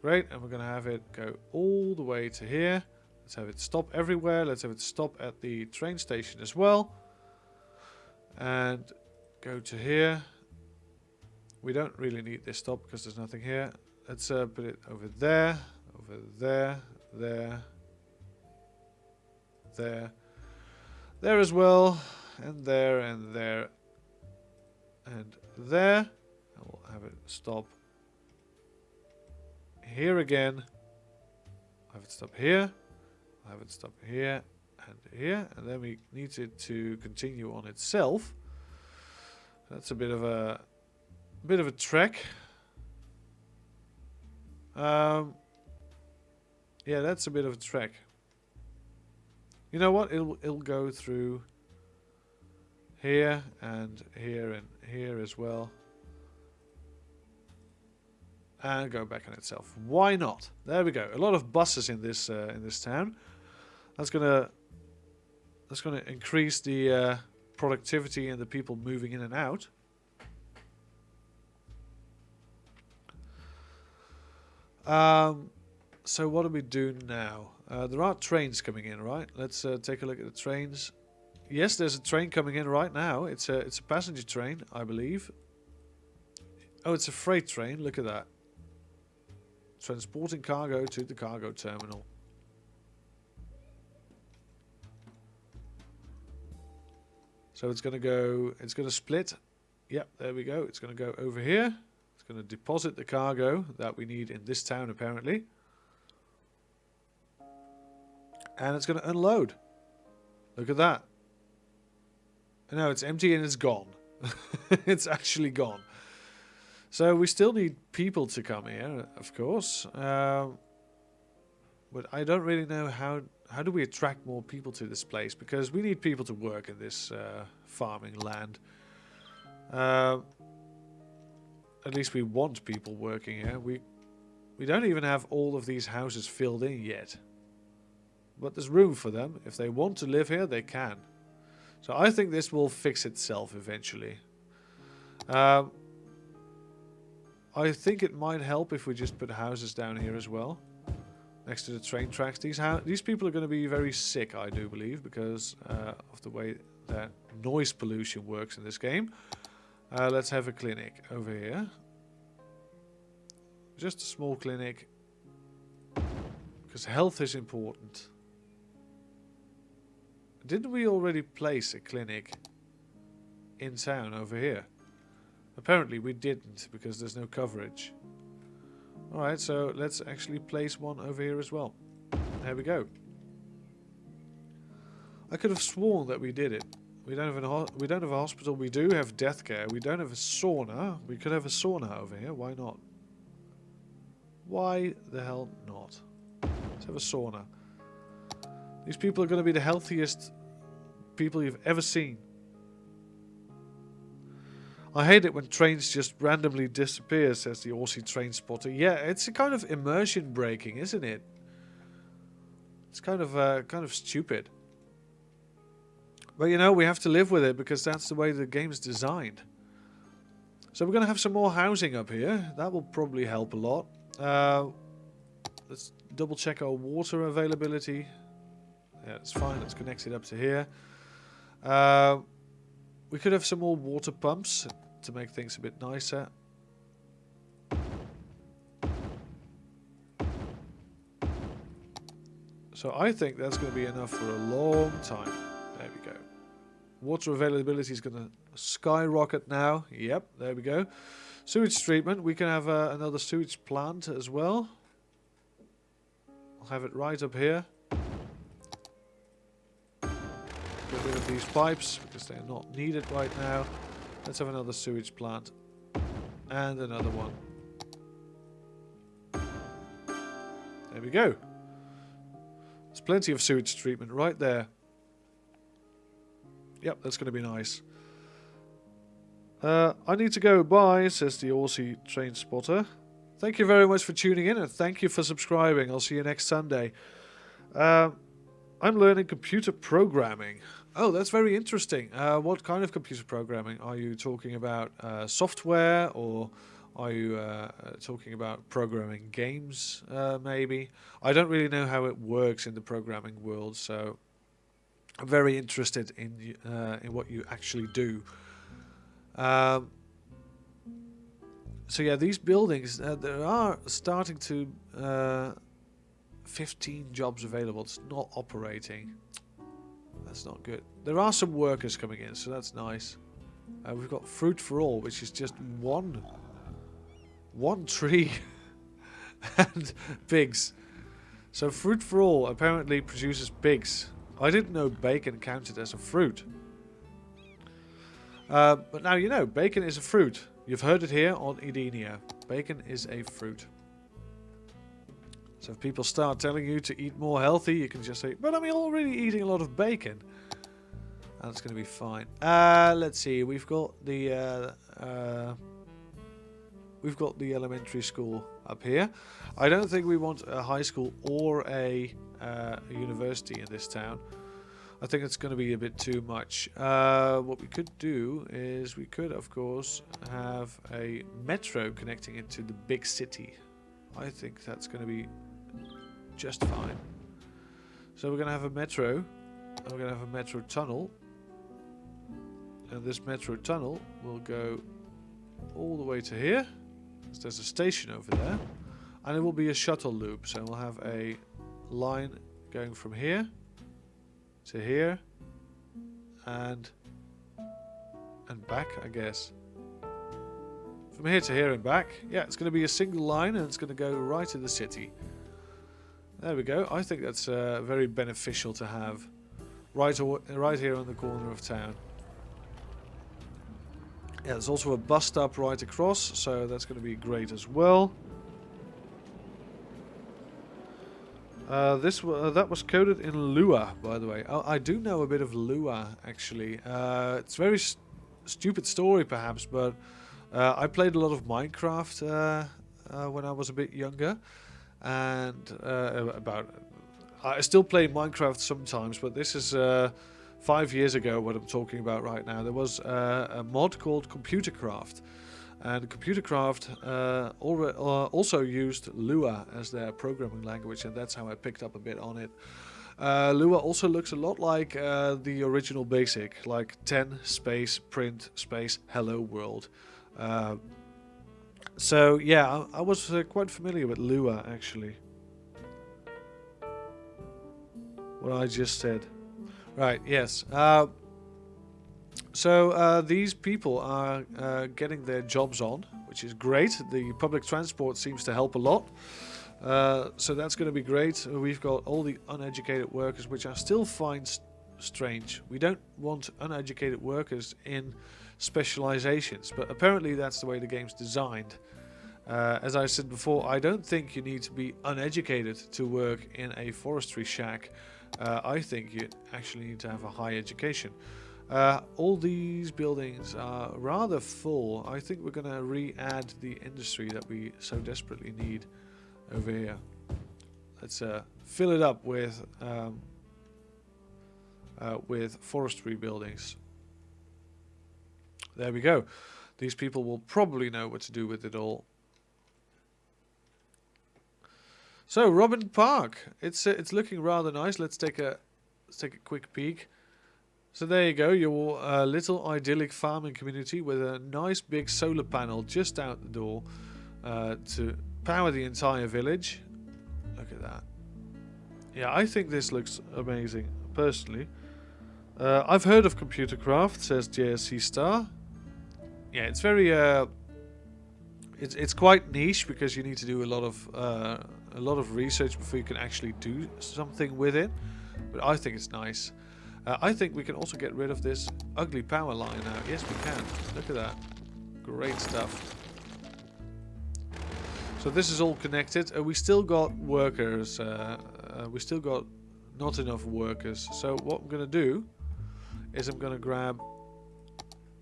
Great, and we're going to have it go all the way to here. Let's have it stop everywhere. Let's have it stop at the train station as well. And go to here. We don't really need this stop because there's nothing here. Let's put it over there, there, there as well, and there, and there, and there. And we'll have it stop here again. Have it stop here. Have it stop here and here, and then we need it to continue on itself. That's a bit of a trek. Yeah, that's a bit of a trek. You know what? It'll go through here and here as well, and go back on itself. Why not? There we go. A lot of buses in this town. That's gonna increase the productivity and the people moving in and out. So what do we do now? There are trains coming in, right? Let's take a look at the trains. Yes, there's a train coming in right now. It's a passenger train, I believe. Oh, it's a freight train. Look at that. Transporting cargo to the cargo terminal. So it's going to split. Yep, there we go. It's going to go over here. It's going to deposit the cargo that we need in this town, apparently. And it's going to unload. Look at that. No, it's empty and it's gone. It's actually gone. So we still need people to come here, of course. But I don't really know how do we attract more people to this place, because we need people to work in this farming land. At least we want people working here. We don't even have all of these houses filled in yet. But there's room for them. If they want to live here, they can. So I think this will fix itself eventually. I think it might help if we just put houses down here as well, next to the train tracks. These people are going to be very sick, I do believe, because of the way that noise pollution works in this game. Let's have a clinic over here. Just a small clinic, because health is important. Didn't we already place a clinic in town over here? Apparently we didn't, because there's no coverage. Alright, so let's actually place one over here as well. There we go. I could have sworn that we did it. We don't have a hospital. We do have death care. We don't have a sauna. We could have a sauna over here. Why not? Why the hell not? Let's have a sauna. These people are going to be the healthiest people you've ever seen. I hate it when trains just randomly disappear, says the Aussie train spotter. Yeah, it's a kind of immersion breaking, isn't it? It's kind of stupid. But you know, we have to live with it because that's the way the game's designed. So we're going to have some more housing up here. That will probably help a lot. Let's double check our water availability. Yeah, it's fine. Let's connect it up to here. We could have some more water pumps to make things a bit nicer. So I think that's going to be enough for a long time. There we go. Water availability is going to skyrocket now. Yep, there we go. Sewage treatment. We can have another sewage plant as well. I'll have it right up here. Get rid of these pipes because they're not needed right now. Let's have another sewage plant. And another one. There we go. There's plenty of sewage treatment right there. Yep, that's going to be nice. I need to go. Bye, says the Aussie train spotter. Thank you very much for tuning in, and thank you for subscribing. I'll see you next Sunday. I'm learning computer programming. Oh, that's very interesting. What kind of computer programming? Are you talking about software, or are you talking about programming games, maybe? I don't really know how it works in the programming world, so I'm very interested in what you actually do. So yeah, these buildings, there are starting to 15 jobs available. It's not operating. That's not good. There are some workers coming in, so that's nice. We've got fruit for all, which is just one tree and pigs. So fruit for all apparently produces pigs. I didn't know bacon counted as a fruit. But now you know, bacon is a fruit. You've heard it here on Edenia. Bacon is a fruit. So if people start telling you to eat more healthy, you can just say, but I'm already eating a lot of bacon. That's going to be fine. Let's see. We've got the elementary school up here. I don't think we want a high school or a university in this town. I think it's going to be a bit too much. What we could do is we could, of course, have a metro connecting it to the big city. I think that's going to be just fine. So we're going to have a metro, and we're going to have a metro tunnel. And this metro tunnel will go all the way to here. So there's a station over there. And it will be a shuttle loop. So we'll have a line going from here to here and back, I guess. From here to here and back. Yeah, it's going to be a single line, and it's going to go right to the city. There we go. I think that's very beneficial to have right here on the corner of town. Yeah, there's also a bus stop right across, so that's going to be great as well. That was coded in Lua, by the way. I do know a bit of Lua, actually. It's a very stupid story, perhaps, but I played a lot of Minecraft when I was a bit younger, and I still play Minecraft sometimes, but this is 5 years ago what I'm talking about right now. There was a mod called Computercraft. And Computercraft also used Lua as their programming language, and that's how I picked up a bit on it. Lua also looks a lot like the original BASIC, like 10 space print space hello world. So yeah, I was quite familiar with Lua, actually. What I just said. Right, yes. So these people are getting their jobs on, which is great. The public transport seems to help a lot. So that's going to be great. We've got all the uneducated workers, which I still find strange. We don't want uneducated workers in specializations, but apparently that's the way the game's designed. As I said before, I don't think you need to be uneducated to work in a forestry shack. I think you actually need to have a high education. All these buildings are rather full. I think we're going to re-add the industry that we so desperately need over here. Let's fill it up with forestry buildings. There we go. These people will probably know what to do with it all. So Robin Park, it's looking rather nice. Let's take a quick peek. So there you go, your little idyllic farming community with a nice big solar panel just out the door to power the entire village. Look at that. Yeah, I think this looks amazing, personally. I've heard of Computercraft, says JSC Star. Yeah, it's very it's quite niche because you need to do a lot of research before you can actually do something with it. But I think it's nice. I think we can also get rid of this ugly power line now. Yes, we can. Look at that. Great stuff. So this is all connected. We still got workers. We still got not enough workers. So what I'm going to do is I'm going to grab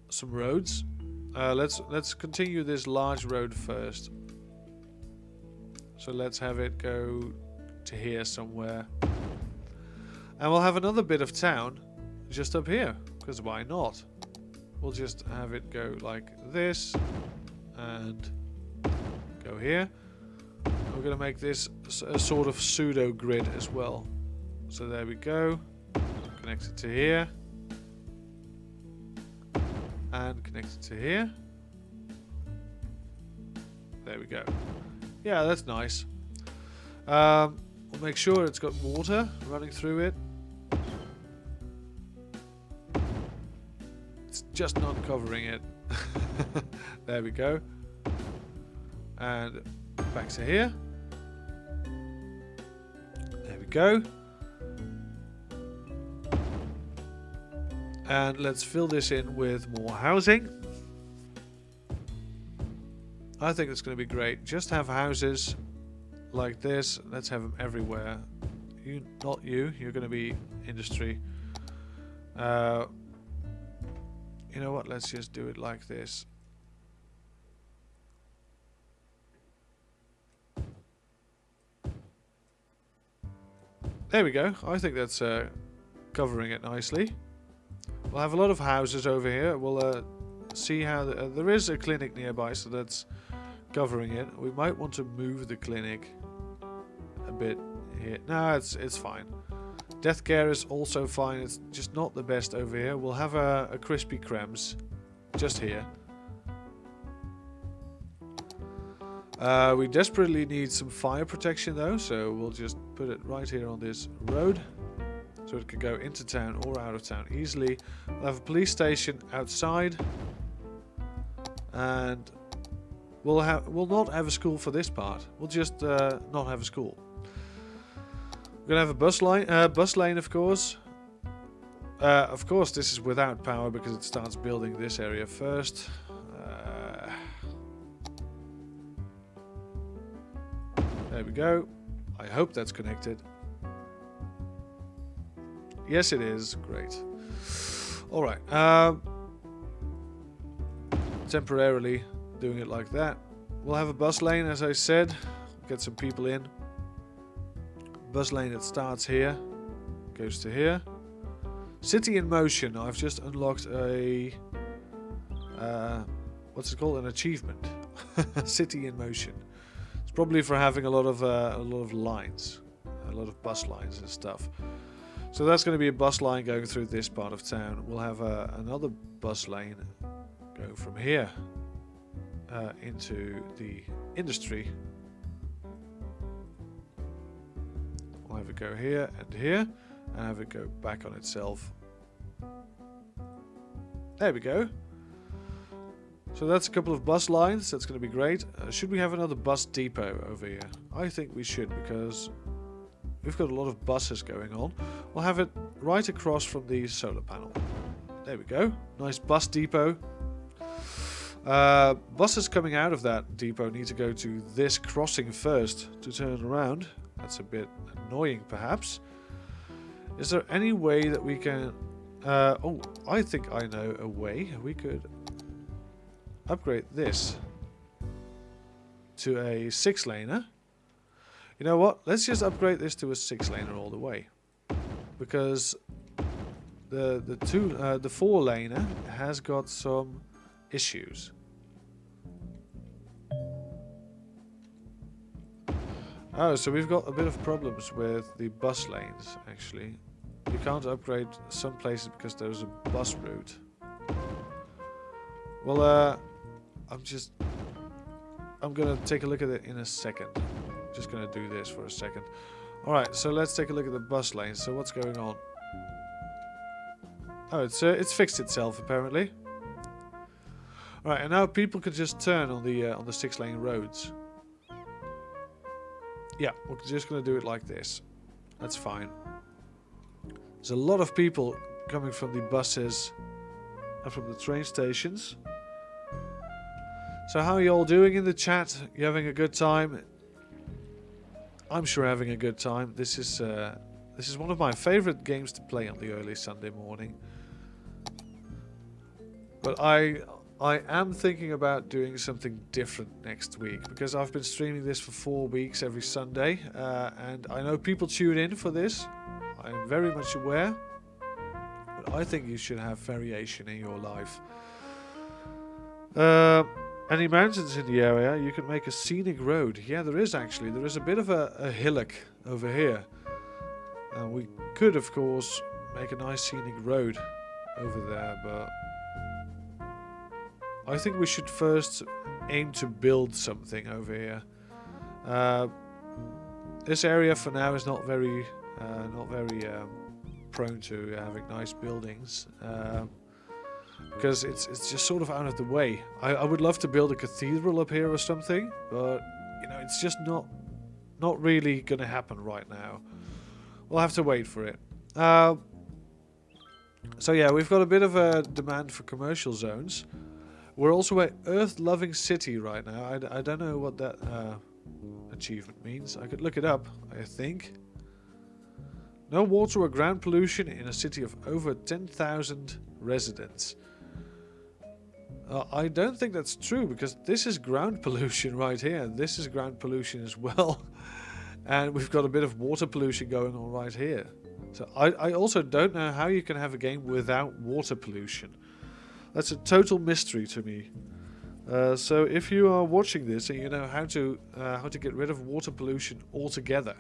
some roads. Let's continue this large road first. So let's have it go to here somewhere. And we'll have another bit of town just up here, because why not? We'll just have it go like this and go here. We're going to make this a sort of pseudo grid as well. So there we go. Connect it to here. And connect it to here. There we go. Yeah, that's nice. We'll make sure it's got water running through it. It's just not covering it. There we go. And back to here. There we go. And let's fill this in with more housing. I think it's going to be great. Just have houses like this. Let's have them everywhere. You, not you. You're going to be industry. You know what? Let's just do it like this. There we go. I think that's covering it nicely. We'll have a lot of houses over here. We'll see how there is a clinic nearby, so that's covering it. We might want to move the clinic a bit here. No, it's fine. Death care is also fine. It's just not the best over here. We'll have a Krispy Kremes just here. We desperately need some fire protection though, so we'll just put it right here on this road. So it can go into town or out of town easily. We'll have a police station outside. And we'll not have a school for this part. We'll just not have a school. We're gonna have a bus lane, of course. Of course, this is without power because it starts building this area first. There we go. I hope that's connected. Yes, it is. Great. All right. Temporarily doing it like that. We'll have a bus lane, as I said. Get some people in. Bus lane that starts here, goes to here. City in motion. I've just unlocked a what's it called? An achievement. City in motion. It's probably for having a lot of lines, a lot of bus lines and stuff. So that's going to be a bus line going through this part of town. We'll have another bus lane going from here into the industry. We'll have it go here and here, and have it go back on itself. There we go. So that's a couple of bus lines. That's going to be great. Should we have another bus depot over here? I think we should, because we've got a lot of buses going on. We'll have it right across from the solar panel. There we go. Nice bus depot. Buses coming out of that depot need to go to this crossing first to turn around. That's a bit annoying, perhaps. Is there any way that we can... oh, I think I know a way. We could upgrade this to a 6-laner. You know what? Let's just upgrade this to a 6-laner all the way, because the 4-laner has got some issues. Oh, so we've got a bit of problems with the bus lanes, actually. We can't upgrade some places because there's a bus route. Well, I'm gonna take a look at it in a second. Just gonna do this for a second. Alright, so let's take a look at the bus lanes. So what's going on? Oh, it's fixed itself apparently. Alright, and now people can just turn on the 6-lane roads. Yeah, we're just gonna do it like this. That's fine. There's a lot of people coming from the buses and from the train stations. So how are you all doing in the chat? You having a good time? I'm sure having a good time. This is one of my favorite games to play on the early Sunday morning. But I am thinking about doing something different next week, because I've been streaming this for 4 weeks every Sunday, and I know people tune in for this. I'm very much aware, but I think you should have variation in your life. Any mountains in the area? You can make a scenic road. Yeah, there is actually. There is a bit of a hillock over here. We could, of course, make a nice scenic road over there, but I think we should first aim to build something over here. This area for now is not very prone to having nice buildings. Because it's just sort of out of the way. I would love to build a cathedral up here or something, but you know, it's just not really going to happen right now. We'll have to wait for it. So yeah, we've got a bit of a demand for commercial zones. We're also an earth-loving city right now. I don't know what that achievement means. I could look it up, I think. No water or ground pollution in a city of over 10,000 residents. I don't think that's true, because this is ground pollution right here, and this is ground pollution as well. And we've got a bit of water pollution going on right here. So I also don't know how you can have a game without water pollution. That's a total mystery to me. So if you are watching this and you know how to get rid of water pollution altogether,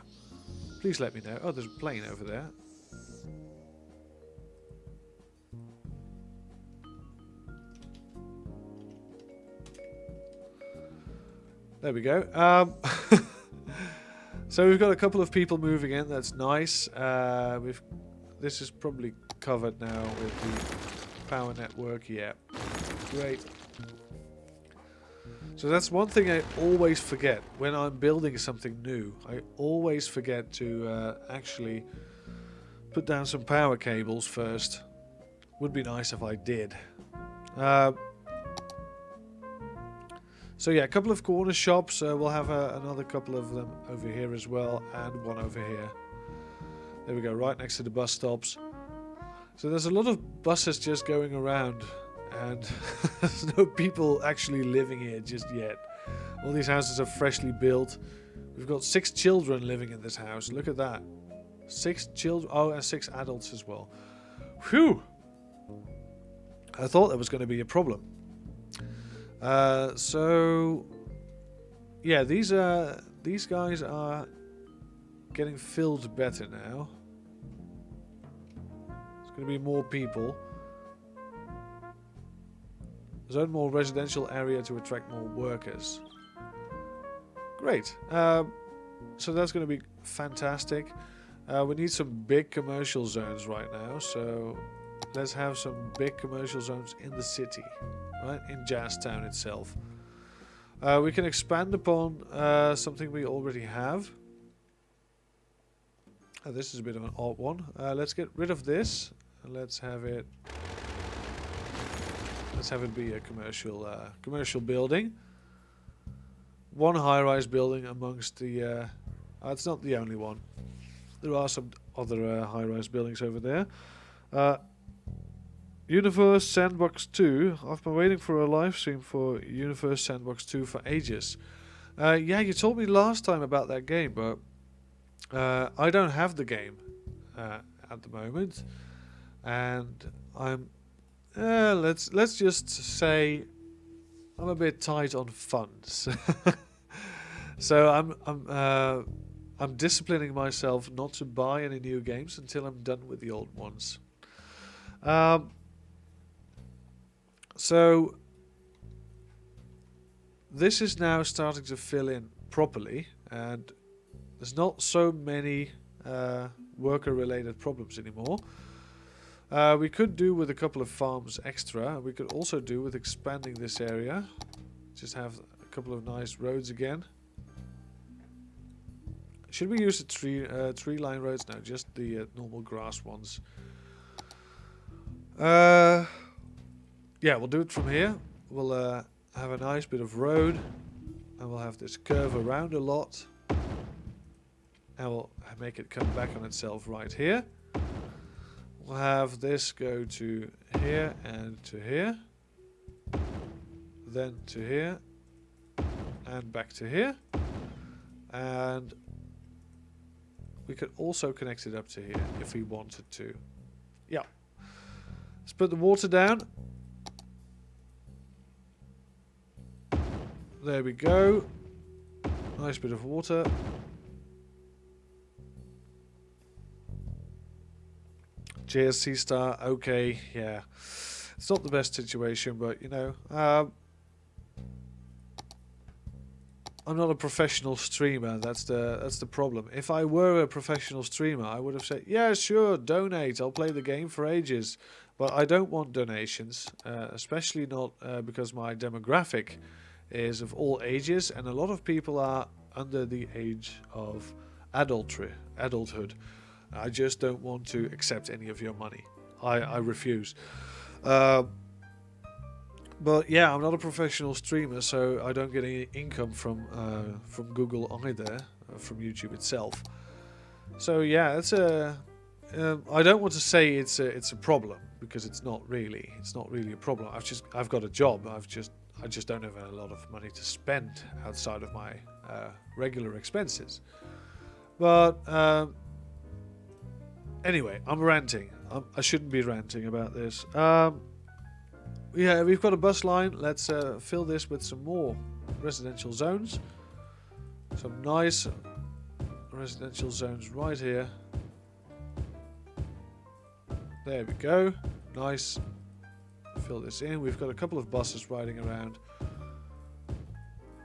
please let me know. Oh, there's a plane over there. There we go. So we've got a couple of people moving in. That's nice. This is probably covered now with the power network. Yeah, great. So that's one thing I always forget when I'm building something new. I always forget to actually put down some power cables first. Would be nice if I did. So yeah, a couple of corner shops. We'll have another couple of them over here as well, and one over here. There we go, right next to the bus stops. So there's a lot of buses just going around, and there's no people actually living here just yet. All these houses are freshly built. We've got 6 children living in this house. Look at that. 6 children. Oh, and 6 adults as well. Whew! I thought that was going to be a problem. So yeah, these guys are getting filled better now. There's going to be more people. Zone more residential area to attract more workers. Great. So that's going to be fantastic. We need some big commercial zones right now, so let's have some big commercial zones in the city. Right, in Jazztown itself. We can expand upon something we already have. This is a bit of an odd one. Let's get rid of this and let's have it be a commercial building. One high-rise building amongst the. It's not the only one. There are some other high-rise buildings over there. Universe Sandbox 2. I've been waiting for a live stream for Universe Sandbox 2 for ages. Yeah, you told me last time about that game, but I don't have the game at the moment, and I'm. Let's just say I'm a bit tight on funds, so I'm disciplining myself not to buy any new games until I'm done with the old ones. So this is now starting to fill in properly, and there's not so many worker-related problems anymore. We could do with a couple of farms extra. We could also do with expanding this area. Just have a couple of nice roads again. Should we use the tree line roads? No, just the normal grass ones. Yeah, we'll do it from here. We'll have a nice bit of road, and we'll have this curve around a lot, and we'll make it come back on itself right here. We'll have this go to here and to here, then to here, and back to here, and we could also connect it up to here if we wanted to. Yeah. Let's put the water down. There we go. Nice bit of water. JSC star, okay, yeah. It's not the best situation, but you know, I'm not a professional streamer. That's the problem. If I were a professional streamer, I would have said, yeah, sure, donate. I'll play the game for ages. But I don't want donations, especially not because my demographic is of all ages, and a lot of people are under the age of adulthood. I just don't want to accept any of your money. I refuse. But yeah, I'm not a professional streamer, so I don't get any income from Google either, from YouTube itself. So yeah, it's a. I don't want to say it's a problem, because it's not really. It's not really a problem. I've got a job. I just don't have a lot of money to spend outside of my regular expenses. But anyway, I'm ranting. I shouldn't be ranting about this. Yeah, we've got a bus line. Let's fill this with some more residential zones. Some nice residential zones right here. There we go. Nice. Fill this in. We've got a couple of buses riding around.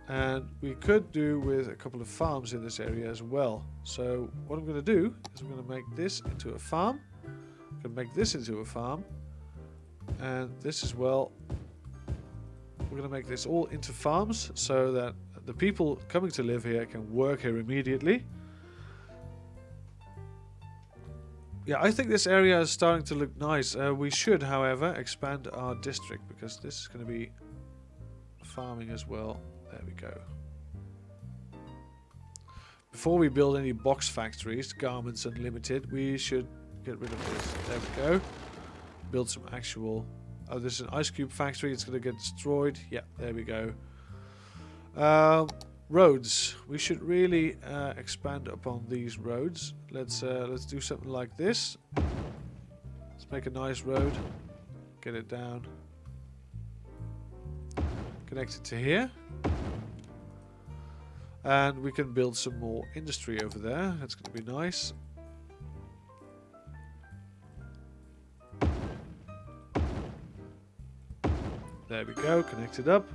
And we could do with a couple of farms in this area as well. So what I'm going to do is I'm going to make this into a farm. I'm going to make this into a farm. And this as well. We're going to make this all into farms so that the people coming to live here can work here immediately. Yeah, I think this area is starting to look nice. We should, however, expand our district, because this is going to be farming as well. There we go. Before we build any box factories, Garments Unlimited, we should get rid of this. There we go. Build some actual... Oh, this is an ice cube factory. It's going to get destroyed. Yeah, there we go. Roads. We should really expand upon these roads. Let's do something like this. Let's make a nice road. Get it down. Connect it to here. And we can build some more industry over there. That's going to be nice. There we go. Connect it up.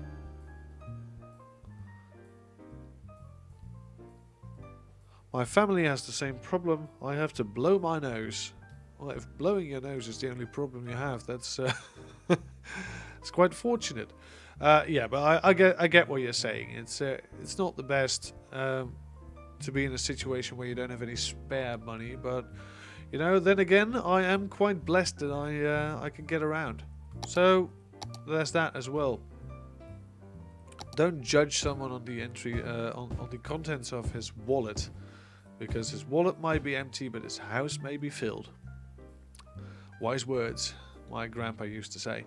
My family has the same problem. I have to blow my nose. Well, if blowing your nose is the only problem you have, that's it's quite fortunate. Yeah, but I get what you're saying. It's not the best to be in a situation where you don't have any spare money, but you know, then again, I am quite blessed that I can get around. So there's that as well. Don't judge someone on the entry on the contents of his wallet, because his wallet might be empty, but his house may be filled. Wise words, my grandpa used to say.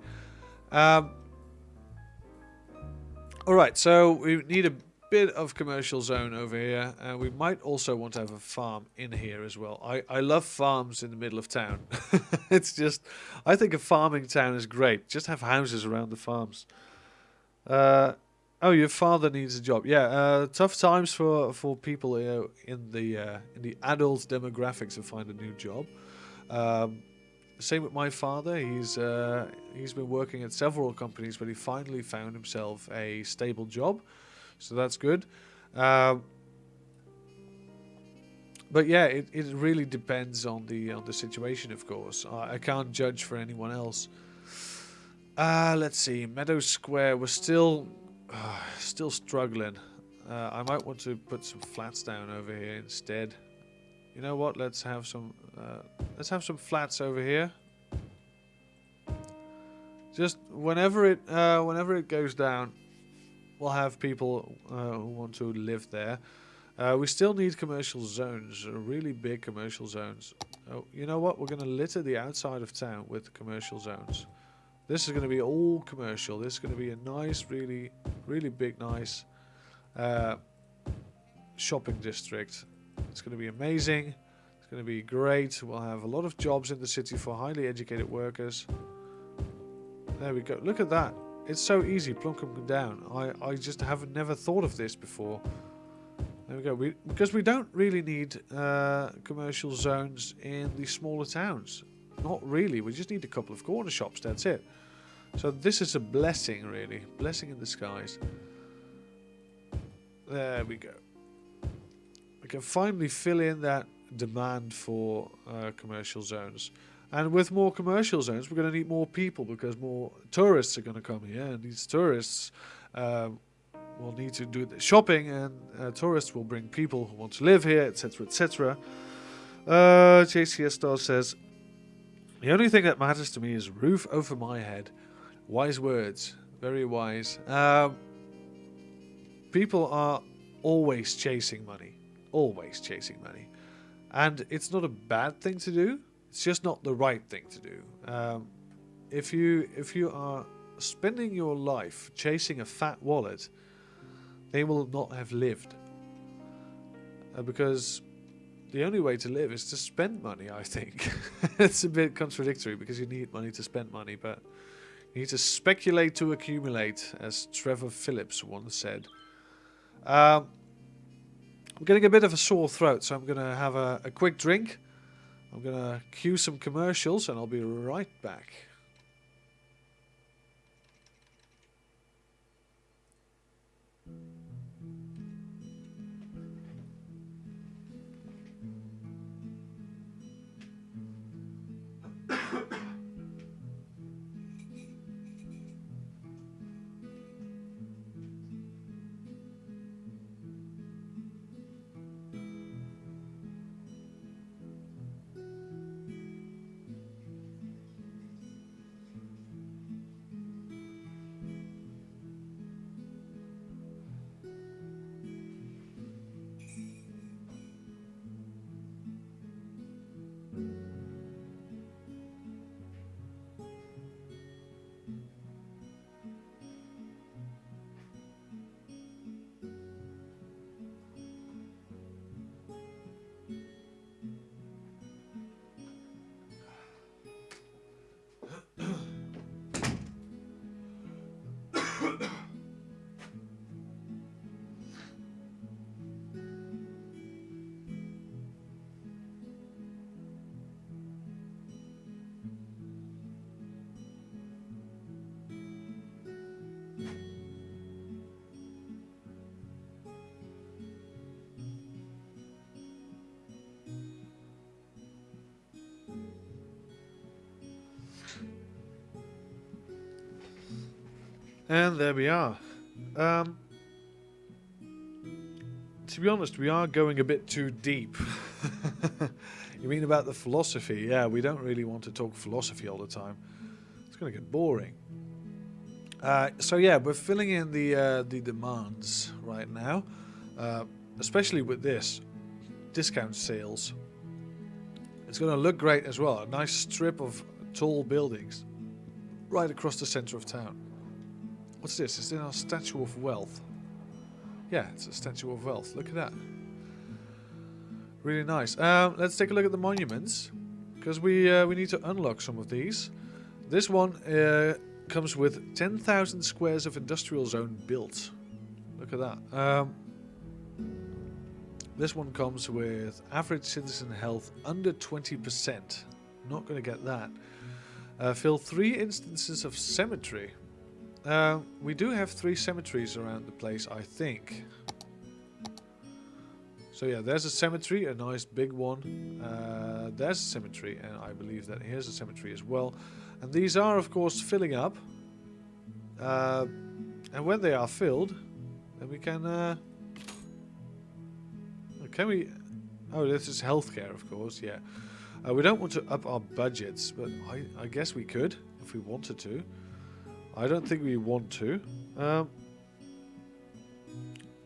Alright, so we need a bit of commercial zone over here, and we might also want to have a farm in here as well. I love farms in the middle of town. It's just, I think a farming town is great. Just have houses around the farms. Oh, your father needs a job. Yeah, tough times for people in the adult demographics to find a new job. Same with my father. He's been working at several companies, but he finally found himself a stable job, so that's good. But yeah, it really depends on the situation, of course. I can't judge for anyone else. Let's see. Meadow Square. We're still struggling. I might want to put some flats down over here instead. You know what? Let's have some flats over here. Just whenever it goes down, we'll have people who want to live there. We still need commercial zones, really big commercial zones. Oh, you know what? We're going to litter the outside of town with commercial zones. This is going to be all commercial. This is going to be a nice, really, really big, nice shopping district. It's going to be amazing. It's going to be great. We'll have a lot of jobs in the city for highly educated workers. There we go. Look at that. It's so easy. Plonk them down. I just haven't never thought of this before. There we go. Because we don't really need commercial zones in the smaller towns. Not really. We just need a couple of corner shops. That's it. So this is a blessing, really. Blessing in disguise. There we go. We can finally fill in that demand for commercial zones. And with more commercial zones, we're going to need more people because more tourists are going to come here. And these tourists will need to do the shopping, and tourists will bring people who want to live here, etc., etc. JCS Star says, the only thing that matters to me is roof over my head. Wise words. Very wise. People are always chasing money. Always chasing money. And it's not a bad thing to do. It's just not the right thing to do. If you are spending your life chasing a fat wallet, they will not have lived. Because the only way to live is to spend money, I think. It's a bit contradictory because you need money to spend money, but you need to speculate to accumulate, as Trevor Phillips once said. I'm getting a bit of a sore throat, so I'm going to have a quick drink. I'm going to cue some commercials, and I'll be right back. And there we are. To be honest, we are going a bit too deep. You mean about the philosophy? Yeah, we don't really want to talk philosophy all the time. It's going to get boring. So yeah, we're filling in the demands right now, especially with this discount sales. It's going to look great as well. A nice strip of tall buildings right across the center of town. What's this? Is this our Statue of Wealth? Yeah, it's a Statue of Wealth. Look at that. Really nice. Let's take a look at the monuments, because we need to unlock some of these. This one comes with 10,000 squares of industrial zone built. Look at that. This one comes with average citizen health under 20%. Not going to get that. Fill 3 instances of cemetery. We do have 3 cemeteries around the place, I think. So yeah, there's a cemetery, a nice big one. There's a cemetery, and I believe that here's a cemetery as well. And these are, of course, filling up. And when they are filled, then we can... can we... Oh, this is healthcare, of course, yeah. We don't want to up our budgets, but I guess we could, if we wanted to. I don't think we want to.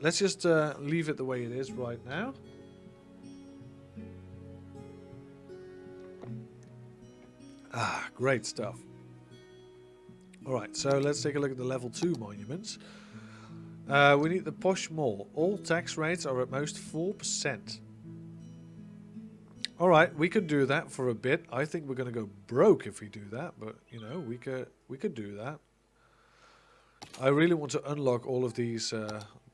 let's just leave it the way it is right now. Ah, great stuff. Alright, so let's take a look at the level 2 monuments. We need the Posh Mall. All tax rates are at most 4%. Alright, we could do that for a bit. I think we're going to go broke if we do that, but, you know, we could do that. I really want to unlock all of these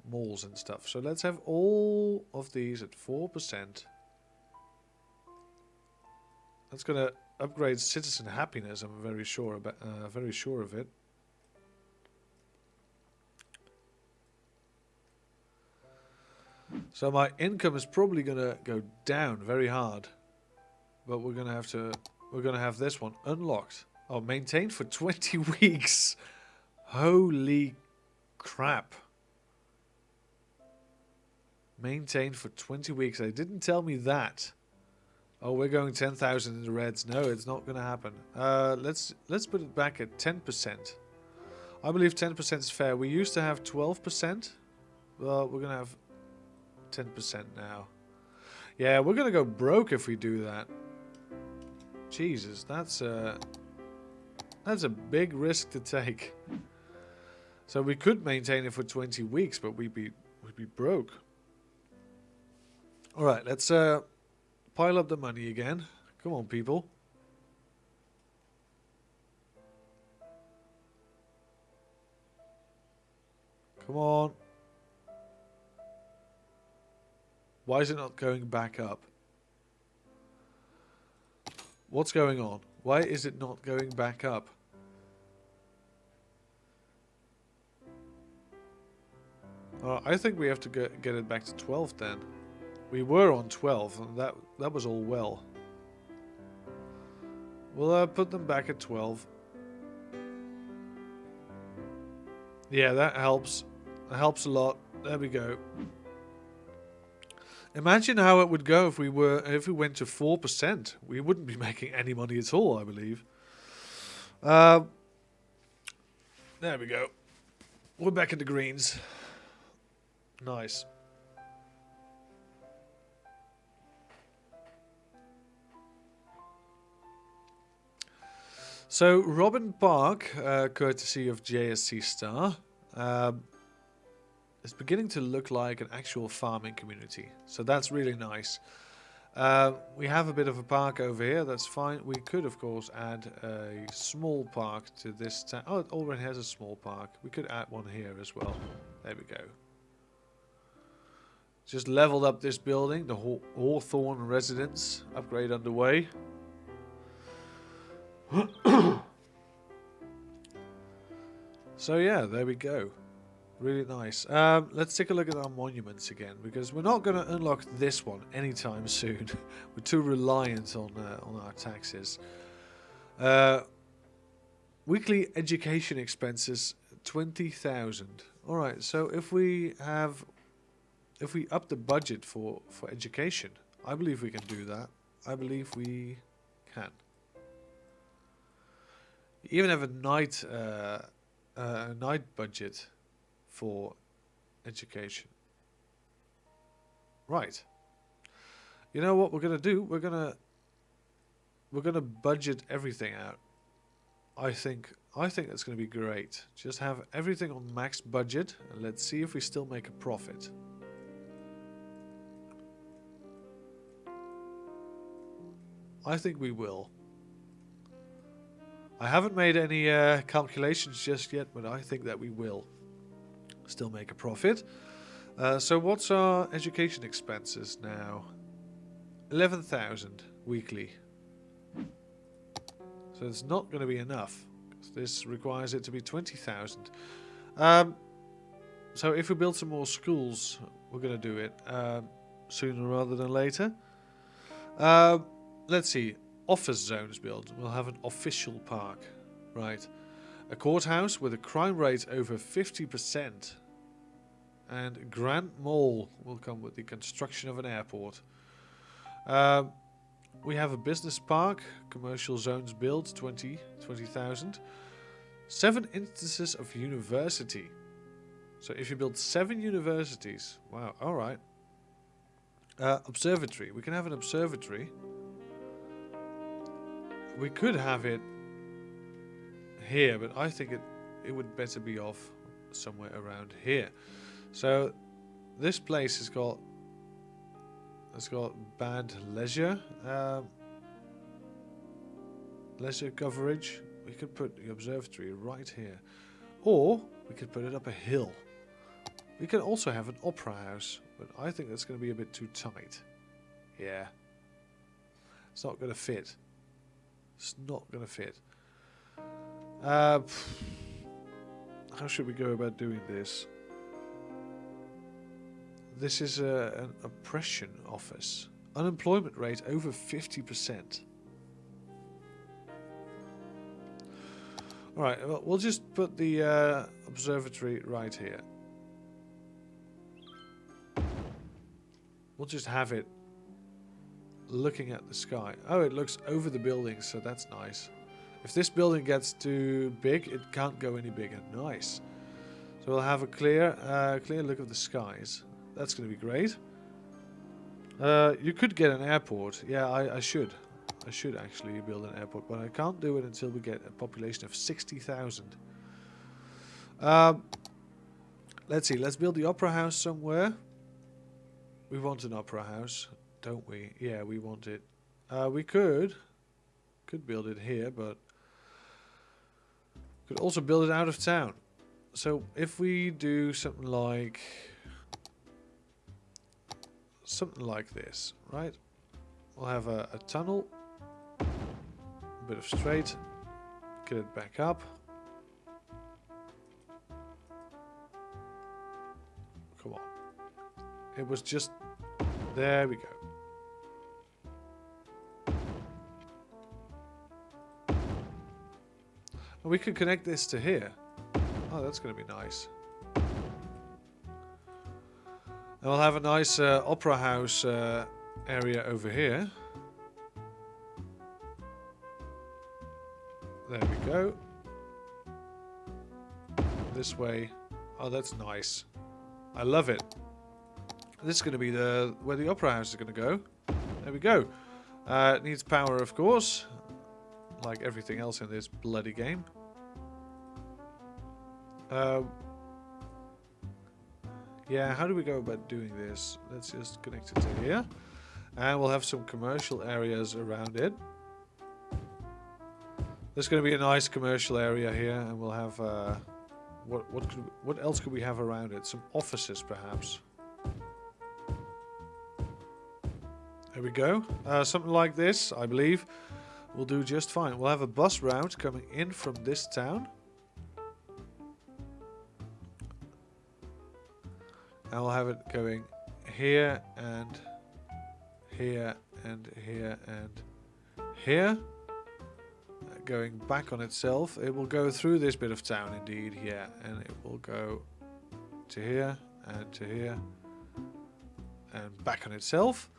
malls and stuff. So let's have all of these at 4%. That's going to upgrade citizen happiness. I'm very sure about, very sure of it. So my income is probably going to go down very hard, but we're going to have this one unlocked. Oh, maintained for 20 weeks. Holy crap. Maintained for 20 weeks. They didn't tell me that. Oh, we're going 10,000 in the reds. No, it's not going to happen. Let's put it back at 10%. I believe 10% is fair. We used to have 12%. Well, we're going to have 10% now. Yeah, we're going to go broke if we do that. Jesus, that's a big risk to take. So we could maintain it for 20 weeks, but we'd be broke. All right, let's pile up the money again. Come on, people. Come on. Why is it not going back up? What's going on? Why is it not going back up? I think we have to get it back to 12 then. We were on 12, and that was all well. We'll put them back at 12. Yeah, that helps. That helps a lot. There we go. Imagine how it would go if we went to 4%. We wouldn't be making any money at all, I believe. There we go. We're back in the greens. Nice. So, Robin Park, courtesy of JSC Star, is beginning to look like an actual farming community. So that's really nice. We have a bit of a park over here. That's fine. We could, of course, add a small park to this town. Oh, it already has a small park. We could add one here as well. There we go. Just leveled up this building, the Hawthorne Residence. Upgrade underway. So yeah, there we go. Really nice. Let's take a look at our monuments again, because we're not going to unlock this one anytime soon. We're too reliant on our taxes. Weekly education expenses, 20,000. All right. So if we up the budget for education, I believe we can do that. I believe we can. Even have a night budget for education. Right. You know what we're gonna do? We're gonna budget everything out. I think that's gonna be great. Just have everything on max budget, and let's see if we still make a profit. I think we will. I haven't made any calculations just yet, but I think that we will still make a profit. So what's our education expenses now? 11,000 weekly. So it's not going to be enough. This requires it to be 20,000. So if we build some more schools, we're going to do it sooner rather than later. Let's see. Office zones built. We'll have an official park. Right. A courthouse with a crime rate over 50%. And Grand Mall will come with the construction of an airport. We have a business park. Commercial zones built. 20,000. 7 instances of university. So if you build 7 universities, wow, all right. Observatory. We can have an observatory. We could have it here, but I think it would better be off somewhere around here. So this place has got bad leisure coverage. We could put the observatory right here, or we could put it up a hill. We can also have an opera house, but I think that's going to be a bit too tight. Yeah, it's not going to fit. It's not going to fit. How should we go about doing this? This is an oppression office. Unemployment rate over 50%. Alright, well, we'll just put the observatory right here. We'll just have it looking at the sky. Oh, it looks over the buildings, so that's nice. If this building gets too big, it can't go any bigger. Nice. So we'll have a clear look of the skies. That's going to be great. You could get an airport. Yeah, I should. I should actually build an airport, but I can't do it until we get a population of 60,000. Let's see. Let's build the opera house somewhere. We want an opera house, don't we? Yeah, we want it. We could build it here, but could also build it out of town. So if we do something like this, right? We'll have a tunnel, a bit of straight, get it back up. Come on. It was just... There we go. And we could connect this to here. Oh, that's going to be nice. And we'll have a nice opera house area over here. There we go. This way. Oh, that's nice. I love it. This is going to be where the opera house is going to go. There we go. It needs power, of course. Like everything else in this bloody game. Yeah, how do we go about doing this? Let's just connect it to here. And we'll have some commercial areas around it. There's going to be a nice commercial area here, and we'll have what else could we have around it? Some offices, perhaps. There we go. Something like this, I believe, will do just fine. We'll have a bus route coming in from this town. And we'll have it going here and here and here and here. Going back on itself. It will go through this bit of town indeed, yeah. And it will go to here and to here and back on itself.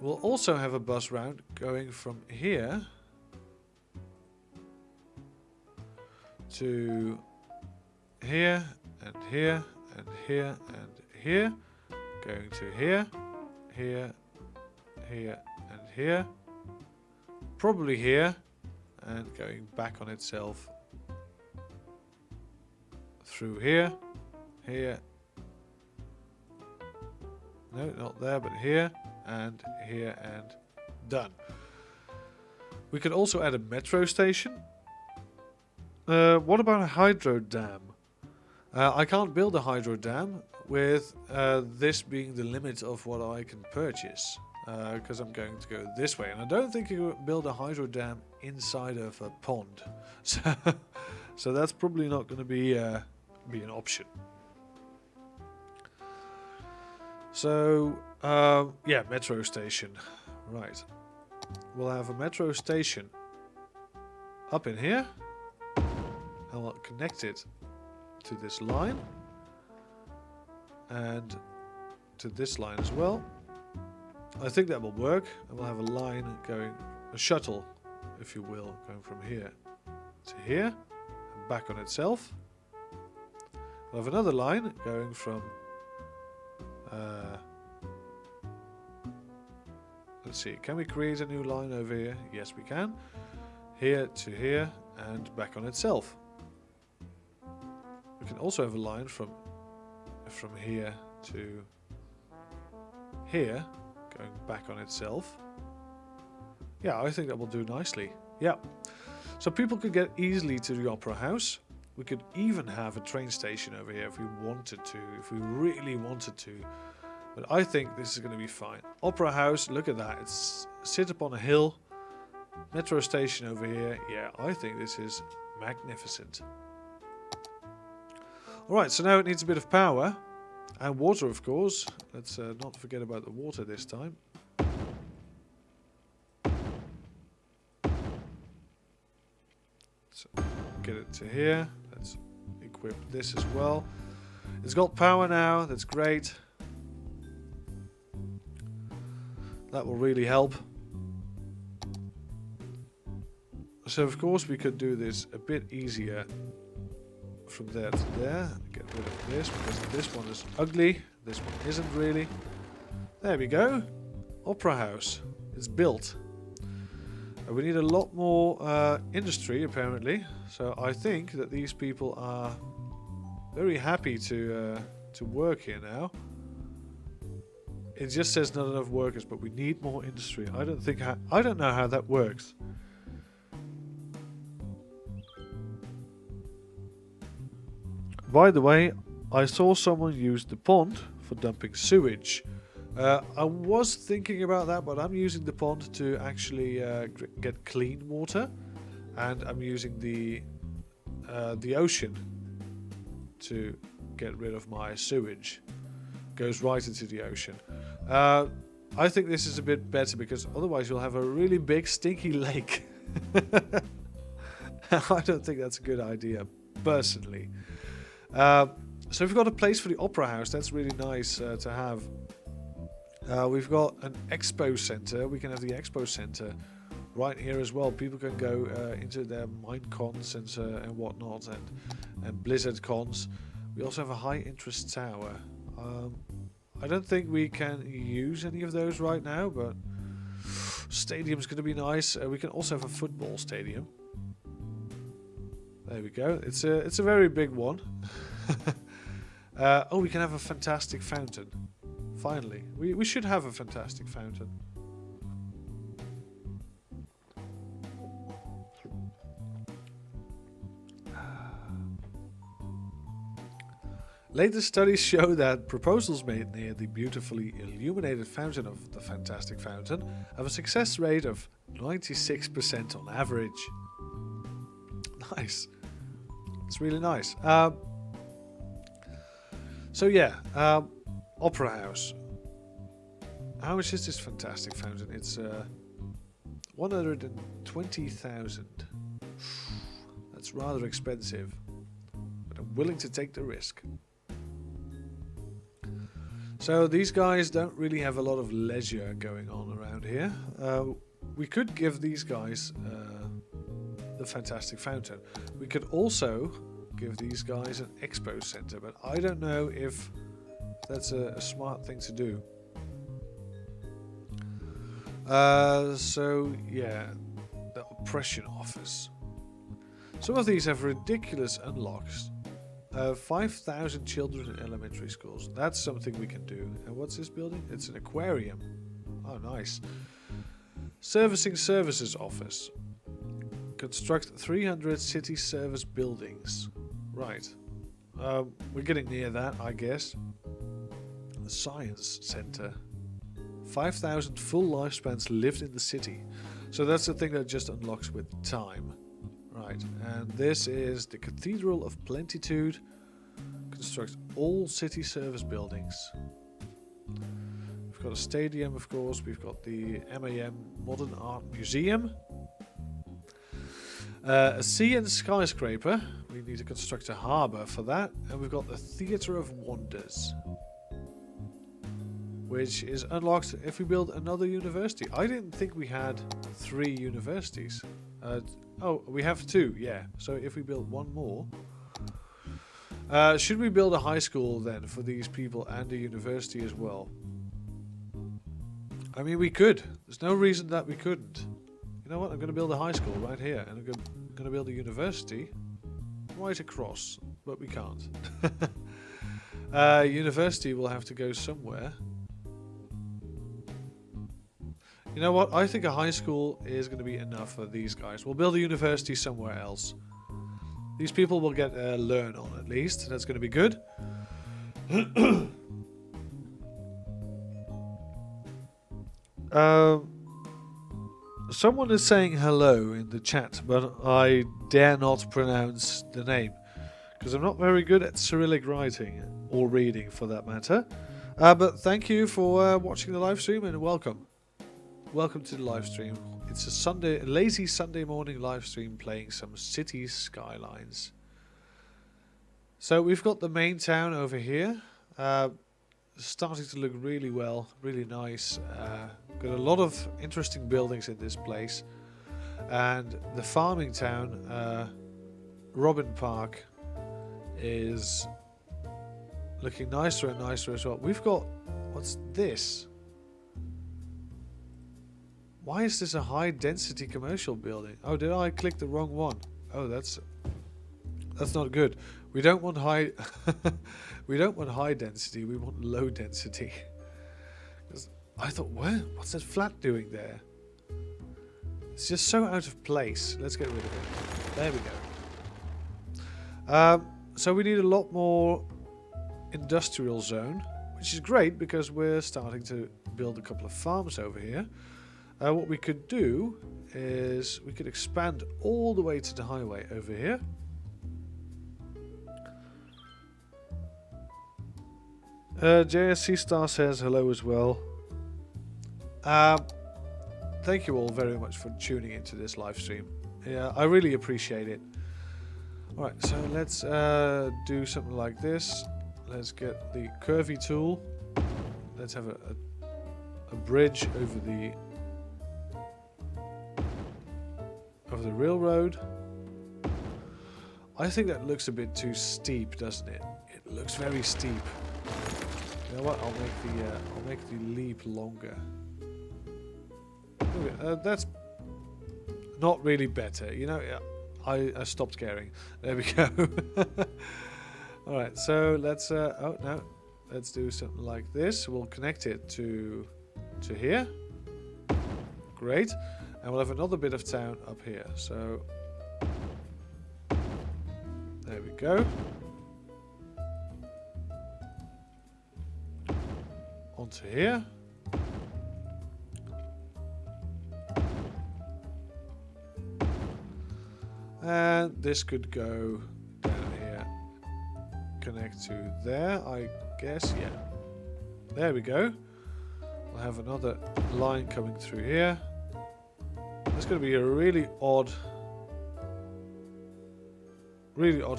We'll also have a bus route going from here to here and here and here and here, going to here, here, here and here, probably here, and going back on itself through here, here, no, not there, but here, and done. We could also add a metro station. What about a hydro dam? I can't build a hydro dam with this being the limit of what I can purchase, because I'm going to go this way, and I don't think you can build a hydro dam inside of a pond, so that's probably not going to be an option. So yeah, metro station, right? We'll have a metro station up in here, and we'll connect it to this line and to this line as well. I think that will work, and we'll have a line going, a shuttle, if you will, going from here to here and back on itself. We'll have another line going from... let's see, can we create a new line over here? Yes, we can. Here to here and back on itself. We can also have a line from here to here, going back on itself. Yeah, I think that will do nicely. Yeah. So people could get easily to the Opera House. We could even have a train station over here if we wanted to, if we really wanted to. But I think this is going to be fine. Opera House, look at that. It's sit up on a hill. Metro station over here. Yeah, I think this is magnificent. Alright, so now it needs a bit of power. And water, of course. Let's not forget about the water this time. So, get it to here. Let's equip this as well. It's got power now. That's great. That will really help. So, of course, we could do this a bit easier. From there to there, get rid of this because this one is ugly, this one isn't really. There we go. Opera House. It's built. We need a lot more industry apparently, so I think that these people are very happy to work here now. It just says not enough workers, but we need more industry. I don't know how that works. By the way, I saw someone use the pond for dumping sewage. I was thinking about that, but I'm using the pond to actually get clean water, and I'm using the ocean to get rid of my sewage. Goes right into the ocean. I think this is a bit better because otherwise you'll have a really big stinky lake. I don't think that's a good idea, personally. So we've got a place for the Opera House. That's really nice to have. We've got an expo center. We can have the expo center right here as well. People can go into their Minecons and whatnot, and Blizzard cons. We also have a high interest tower. I don't think we can use any of those right now, but stadium's going to be nice. We can also have a football stadium. There we go. It's a very big one. Oh, we can have a fantastic fountain. Finally, we should have a fantastic fountain. Latest studies show that proposals made near the beautifully illuminated fountain of the Fantastic Fountain have a success rate of 96% on average. Nice. It's really nice. So yeah, Opera House. How much is this Fantastic Fountain? It's 120,000. That's rather expensive, but I'm willing to take the risk. So these guys don't really have a lot of leisure going on around here. We could give these guys the Fantastic Fountain. We could also give these guys an expo center, but I don't know if that's a smart thing to do. So yeah, the oppression office. Some of these have ridiculous unlocks. 5,000 children in elementary schools. That's something we can do. And what's this building? It's an aquarium. Oh, nice. Servicing services office. Construct 300 city service buildings. Right. We're getting near that, I guess. The science center. 5,000 full lifespans lived in the city. So that's the thing that just unlocks with time. Right, and this is the Cathedral of Plentitude. Construct all city service buildings. We've got a stadium, of course. We've got the MAM Modern Art Museum. A sea and skyscraper. We need to construct a harbour for that. And we've got the Theatre of Wonders, which is unlocked if we build another university. I didn't think we had 3 universities. Oh, we have 2, yeah. So if we build one more, Should we build a high school then for these people and a university as well? I mean, we could. There's no reason that we couldn't. You know what? I'm going to build a high school right here, and I'm going to build a university right across, but we can't. University will have to go somewhere. You know what? I think a high school is going to be enough for these guys. We'll build a university somewhere else. These people will get learn on at least. That's going to be good. Someone is saying hello in the chat, but I dare not pronounce the name because I'm not very good at Cyrillic writing or reading for that matter. But thank you for watching the live stream and welcome. Welcome to the live stream. It's a lazy Sunday morning live stream playing some Cities Skylines. So we've got the main town over here. Starting to look really well, really nice. Got a lot of interesting buildings in this place. And the farming town, Robin Park, is looking nicer and nicer as well. We've got, what's this? Why is this a high density commercial building? Oh, did I click the wrong one? Oh, that's not good. We don't want high we don't want high density, we want low density. I thought, what's that flat doing there? It's just so out of place. Let's get rid of it. There we go. So we need a lot more industrial zone, which is great because we're starting to build a couple of farms over here. What we could do is we could expand all the way to the highway over here. JSC Star says hello as well. Thank you all very much for tuning into this live stream. Yeah, I really appreciate it. Alright, so let's do something like this. Let's get the curvy tool. Let's have a bridge over the railroad. I think that looks a bit too steep, doesn't it? It looks very steep. You know what? I'll make the leap longer. Okay, that's not really better. You know, I stopped caring. There we go. All right, so let's. Oh no, let's do something like this. We'll connect it to here. Great, and we'll have another bit of town up here. So there we go. Onto here. And this could go down here. Connect to there, I guess. Yeah. There we go. We'll have another line coming through here. It's going to be a really odd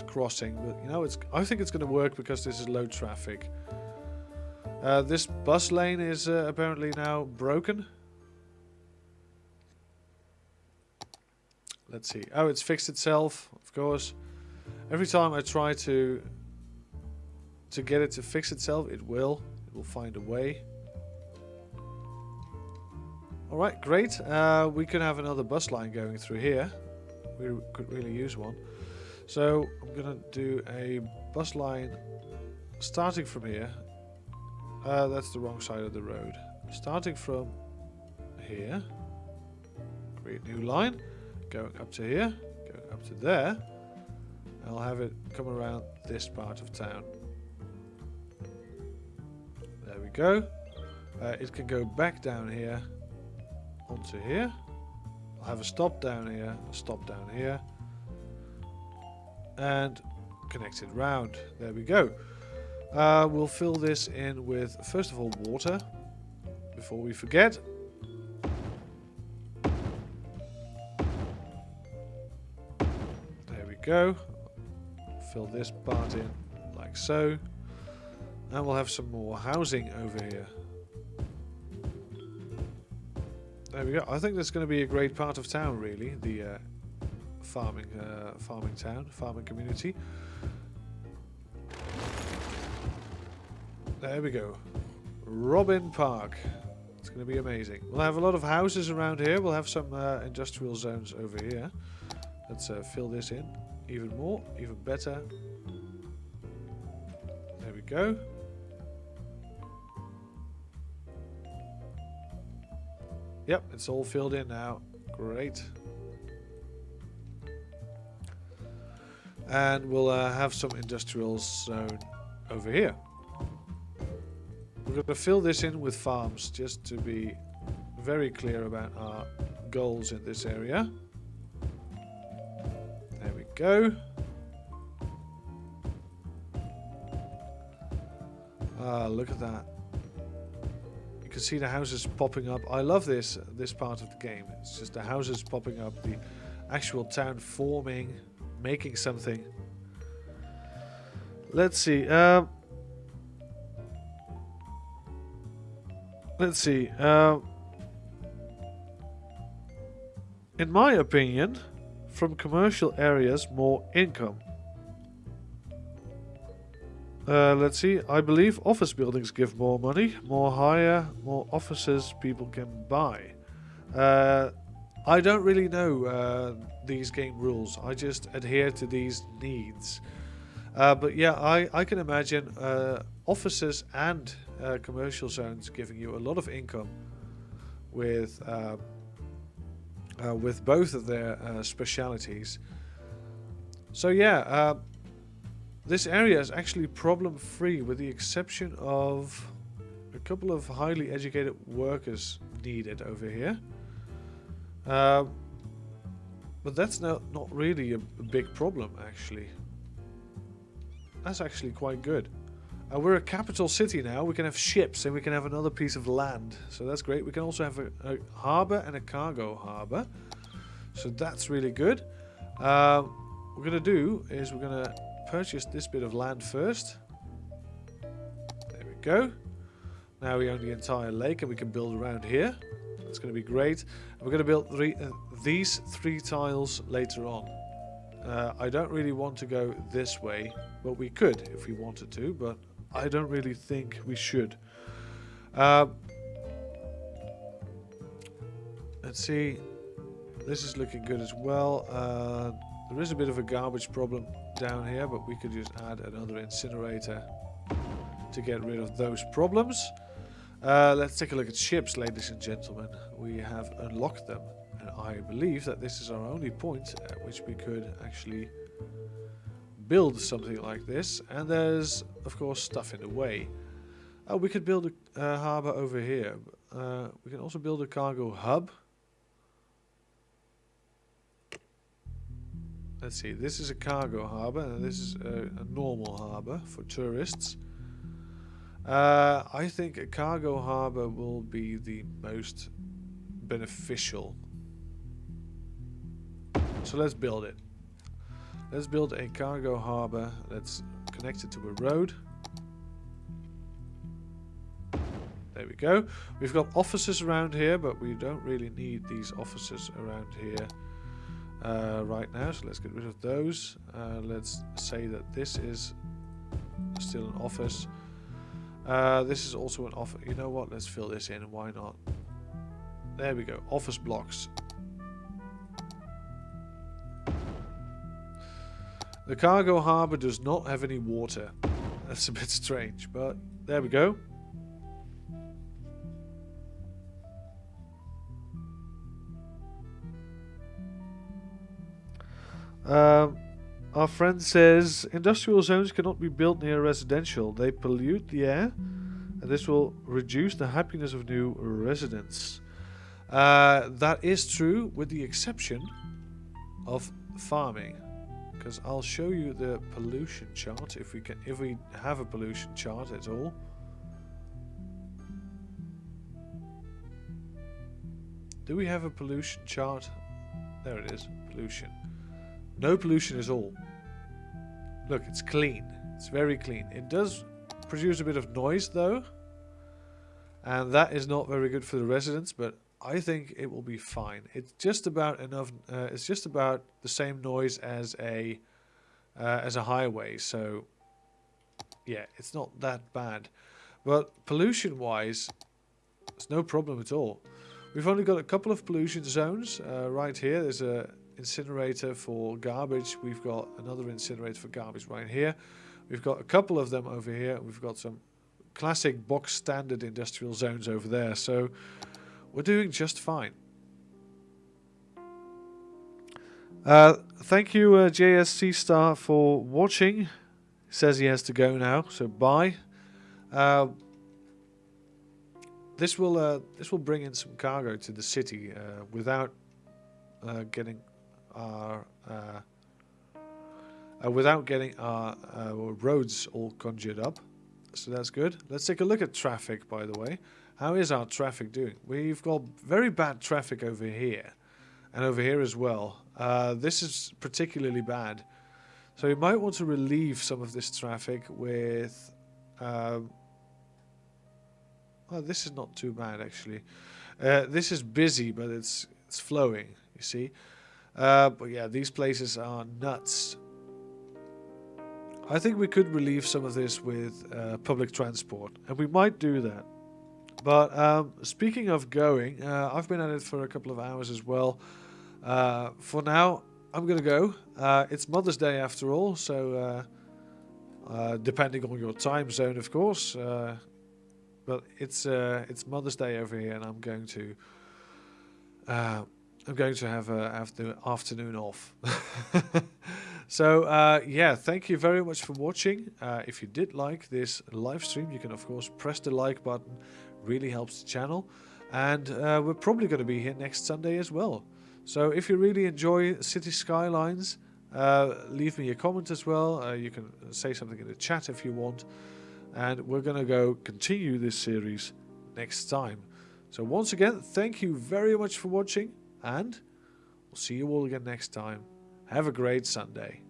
crossing, but you know, I think it's going to work because this is low traffic. This bus lane is apparently now broken. Let's see. Oh, it's fixed itself, of course. Every time I try to get it to fix itself, it will find a way. Alright, great. We could have another bus line going through here. We could really use one. So I'm going to do a bus line starting from here. That's the wrong side of the road. Starting from here. Create a new line. Going up to here. Going up to there. And I'll have it come around this part of town. There we go. It can go back down here. Onto here. I'll have a stop down here. A stop down here. And connect it round. There we go. We'll fill this in with, first of all, water, before we forget. There we go. Fill this part in like so. And we'll have some more housing over here. There we go. I think that's going to be a great part of town, really. The farming community. There we go. Robin Park. It's going to be amazing. We'll have a lot of houses around here. We'll have some industrial zones over here. Let's fill this in even more, even better. There we go. Yep, it's all filled in now. Great. And we'll have some industrial zone over here. We're going to fill this in with farms just to be very clear about our goals in this area. There we go. Ah, look at that. You can see the houses popping up. I love this part of the game. It's just the houses popping up, the actual town forming, making something. Let's see. Let's see. In my opinion, from commercial areas, more income. Let's see. I believe office buildings give more money, more hire, more offices people can buy. I don't really know these game rules. I just adhere to these needs. But yeah, I can imagine offices and commercial zones giving you a lot of income with both of their specialities. So yeah, this area is actually problem-free with the exception of a couple of highly educated workers needed over here. But that's not really a big problem, actually. That's actually quite good. We're a capital city now. We can have ships and we can have another piece of land. So that's great. We can also have a harbour and a cargo harbour. So that's really good. What we're going to do is we're going to purchase this bit of land first. There we go. Now we own the entire lake and we can build around here. That's going to be great. And we're going to build these 3 tiles later on. I don't really want to go this way, but we could if we wanted to, but I don't really think we should. Let's see. This is looking good as well. There is a bit of a garbage problem down here, but we could just add another incinerator to get rid of those problems. Let's take a look at ships, ladies and gentlemen. We have unlocked them, and I believe that this is our only point at which we could actually build something like this. And there's, of course, stuff in the way. We could build a harbour over here. We can also build a cargo hub. Let's see, this is a cargo harbour, and this is a normal harbour for tourists. I think a cargo harbour will be the most beneficial. So let's build it. Let's build a cargo harbour that's connected to a road. There we go. We've got offices around here, but we don't really need these offices around here right now. So let's get rid of those. Let's say that this is still an office. This is also an office. You know what? Let's fill this in. Why not? There we go. Office blocks. The cargo harbour does not have any water. That's a bit strange, but there we go. Our friend says industrial zones cannot be built near residential. They pollute the air, and this will reduce the happiness of new residents. That is true, with the exception of farming. Because I'll show you the pollution chart if we have a pollution chart at all. Do we have a pollution chart? There it is, pollution. No pollution at all. Look, it's clean. It's very clean. It does produce a bit of noise though, and that is not very good for the residents, but I think it will be fine. It's just about enough. It's just about the same noise as a highway. So yeah, it's not that bad. But pollution-wise, it's no problem at all. We've only got a couple of pollution zones. Right here, there's a incinerator for garbage. We've got another incinerator for garbage right here. We've got a couple of them over here. We've got some classic box standard industrial zones over there. So we're doing just fine. Thank you, JSC Star, for watching. He says he has to go now, so bye. This will bring in some cargo to the city without getting our roads all conjured up. So that's good. Let's take a look at traffic, by the way. How is our traffic doing? We've got very bad traffic over here, and over here as well. This is particularly bad. So you might want to relieve some of this traffic with... well, this is not too bad, actually. This is busy, but it's flowing, you see. But yeah, these places are nuts. I think we could relieve some of this with public transport, and we might do that. But speaking of going, I've been at it for a couple of hours as well. For now, I'm going to go. It's Mother's Day after all, so depending on your time zone, of course. But it's Mother's Day over here, and I'm going to have the afternoon off. So yeah, thank you very much for watching. If you did like this live stream, you can of course press the like button. Really helps the channel, and we're probably going to be here next Sunday as well. So if you really enjoy City Skylines, leave me a comment as well. You can say something in the chat if you want, and we're going to go continue this series next time. So once again, thank you very much for watching, and we'll see you all again next time. Have a great Sunday.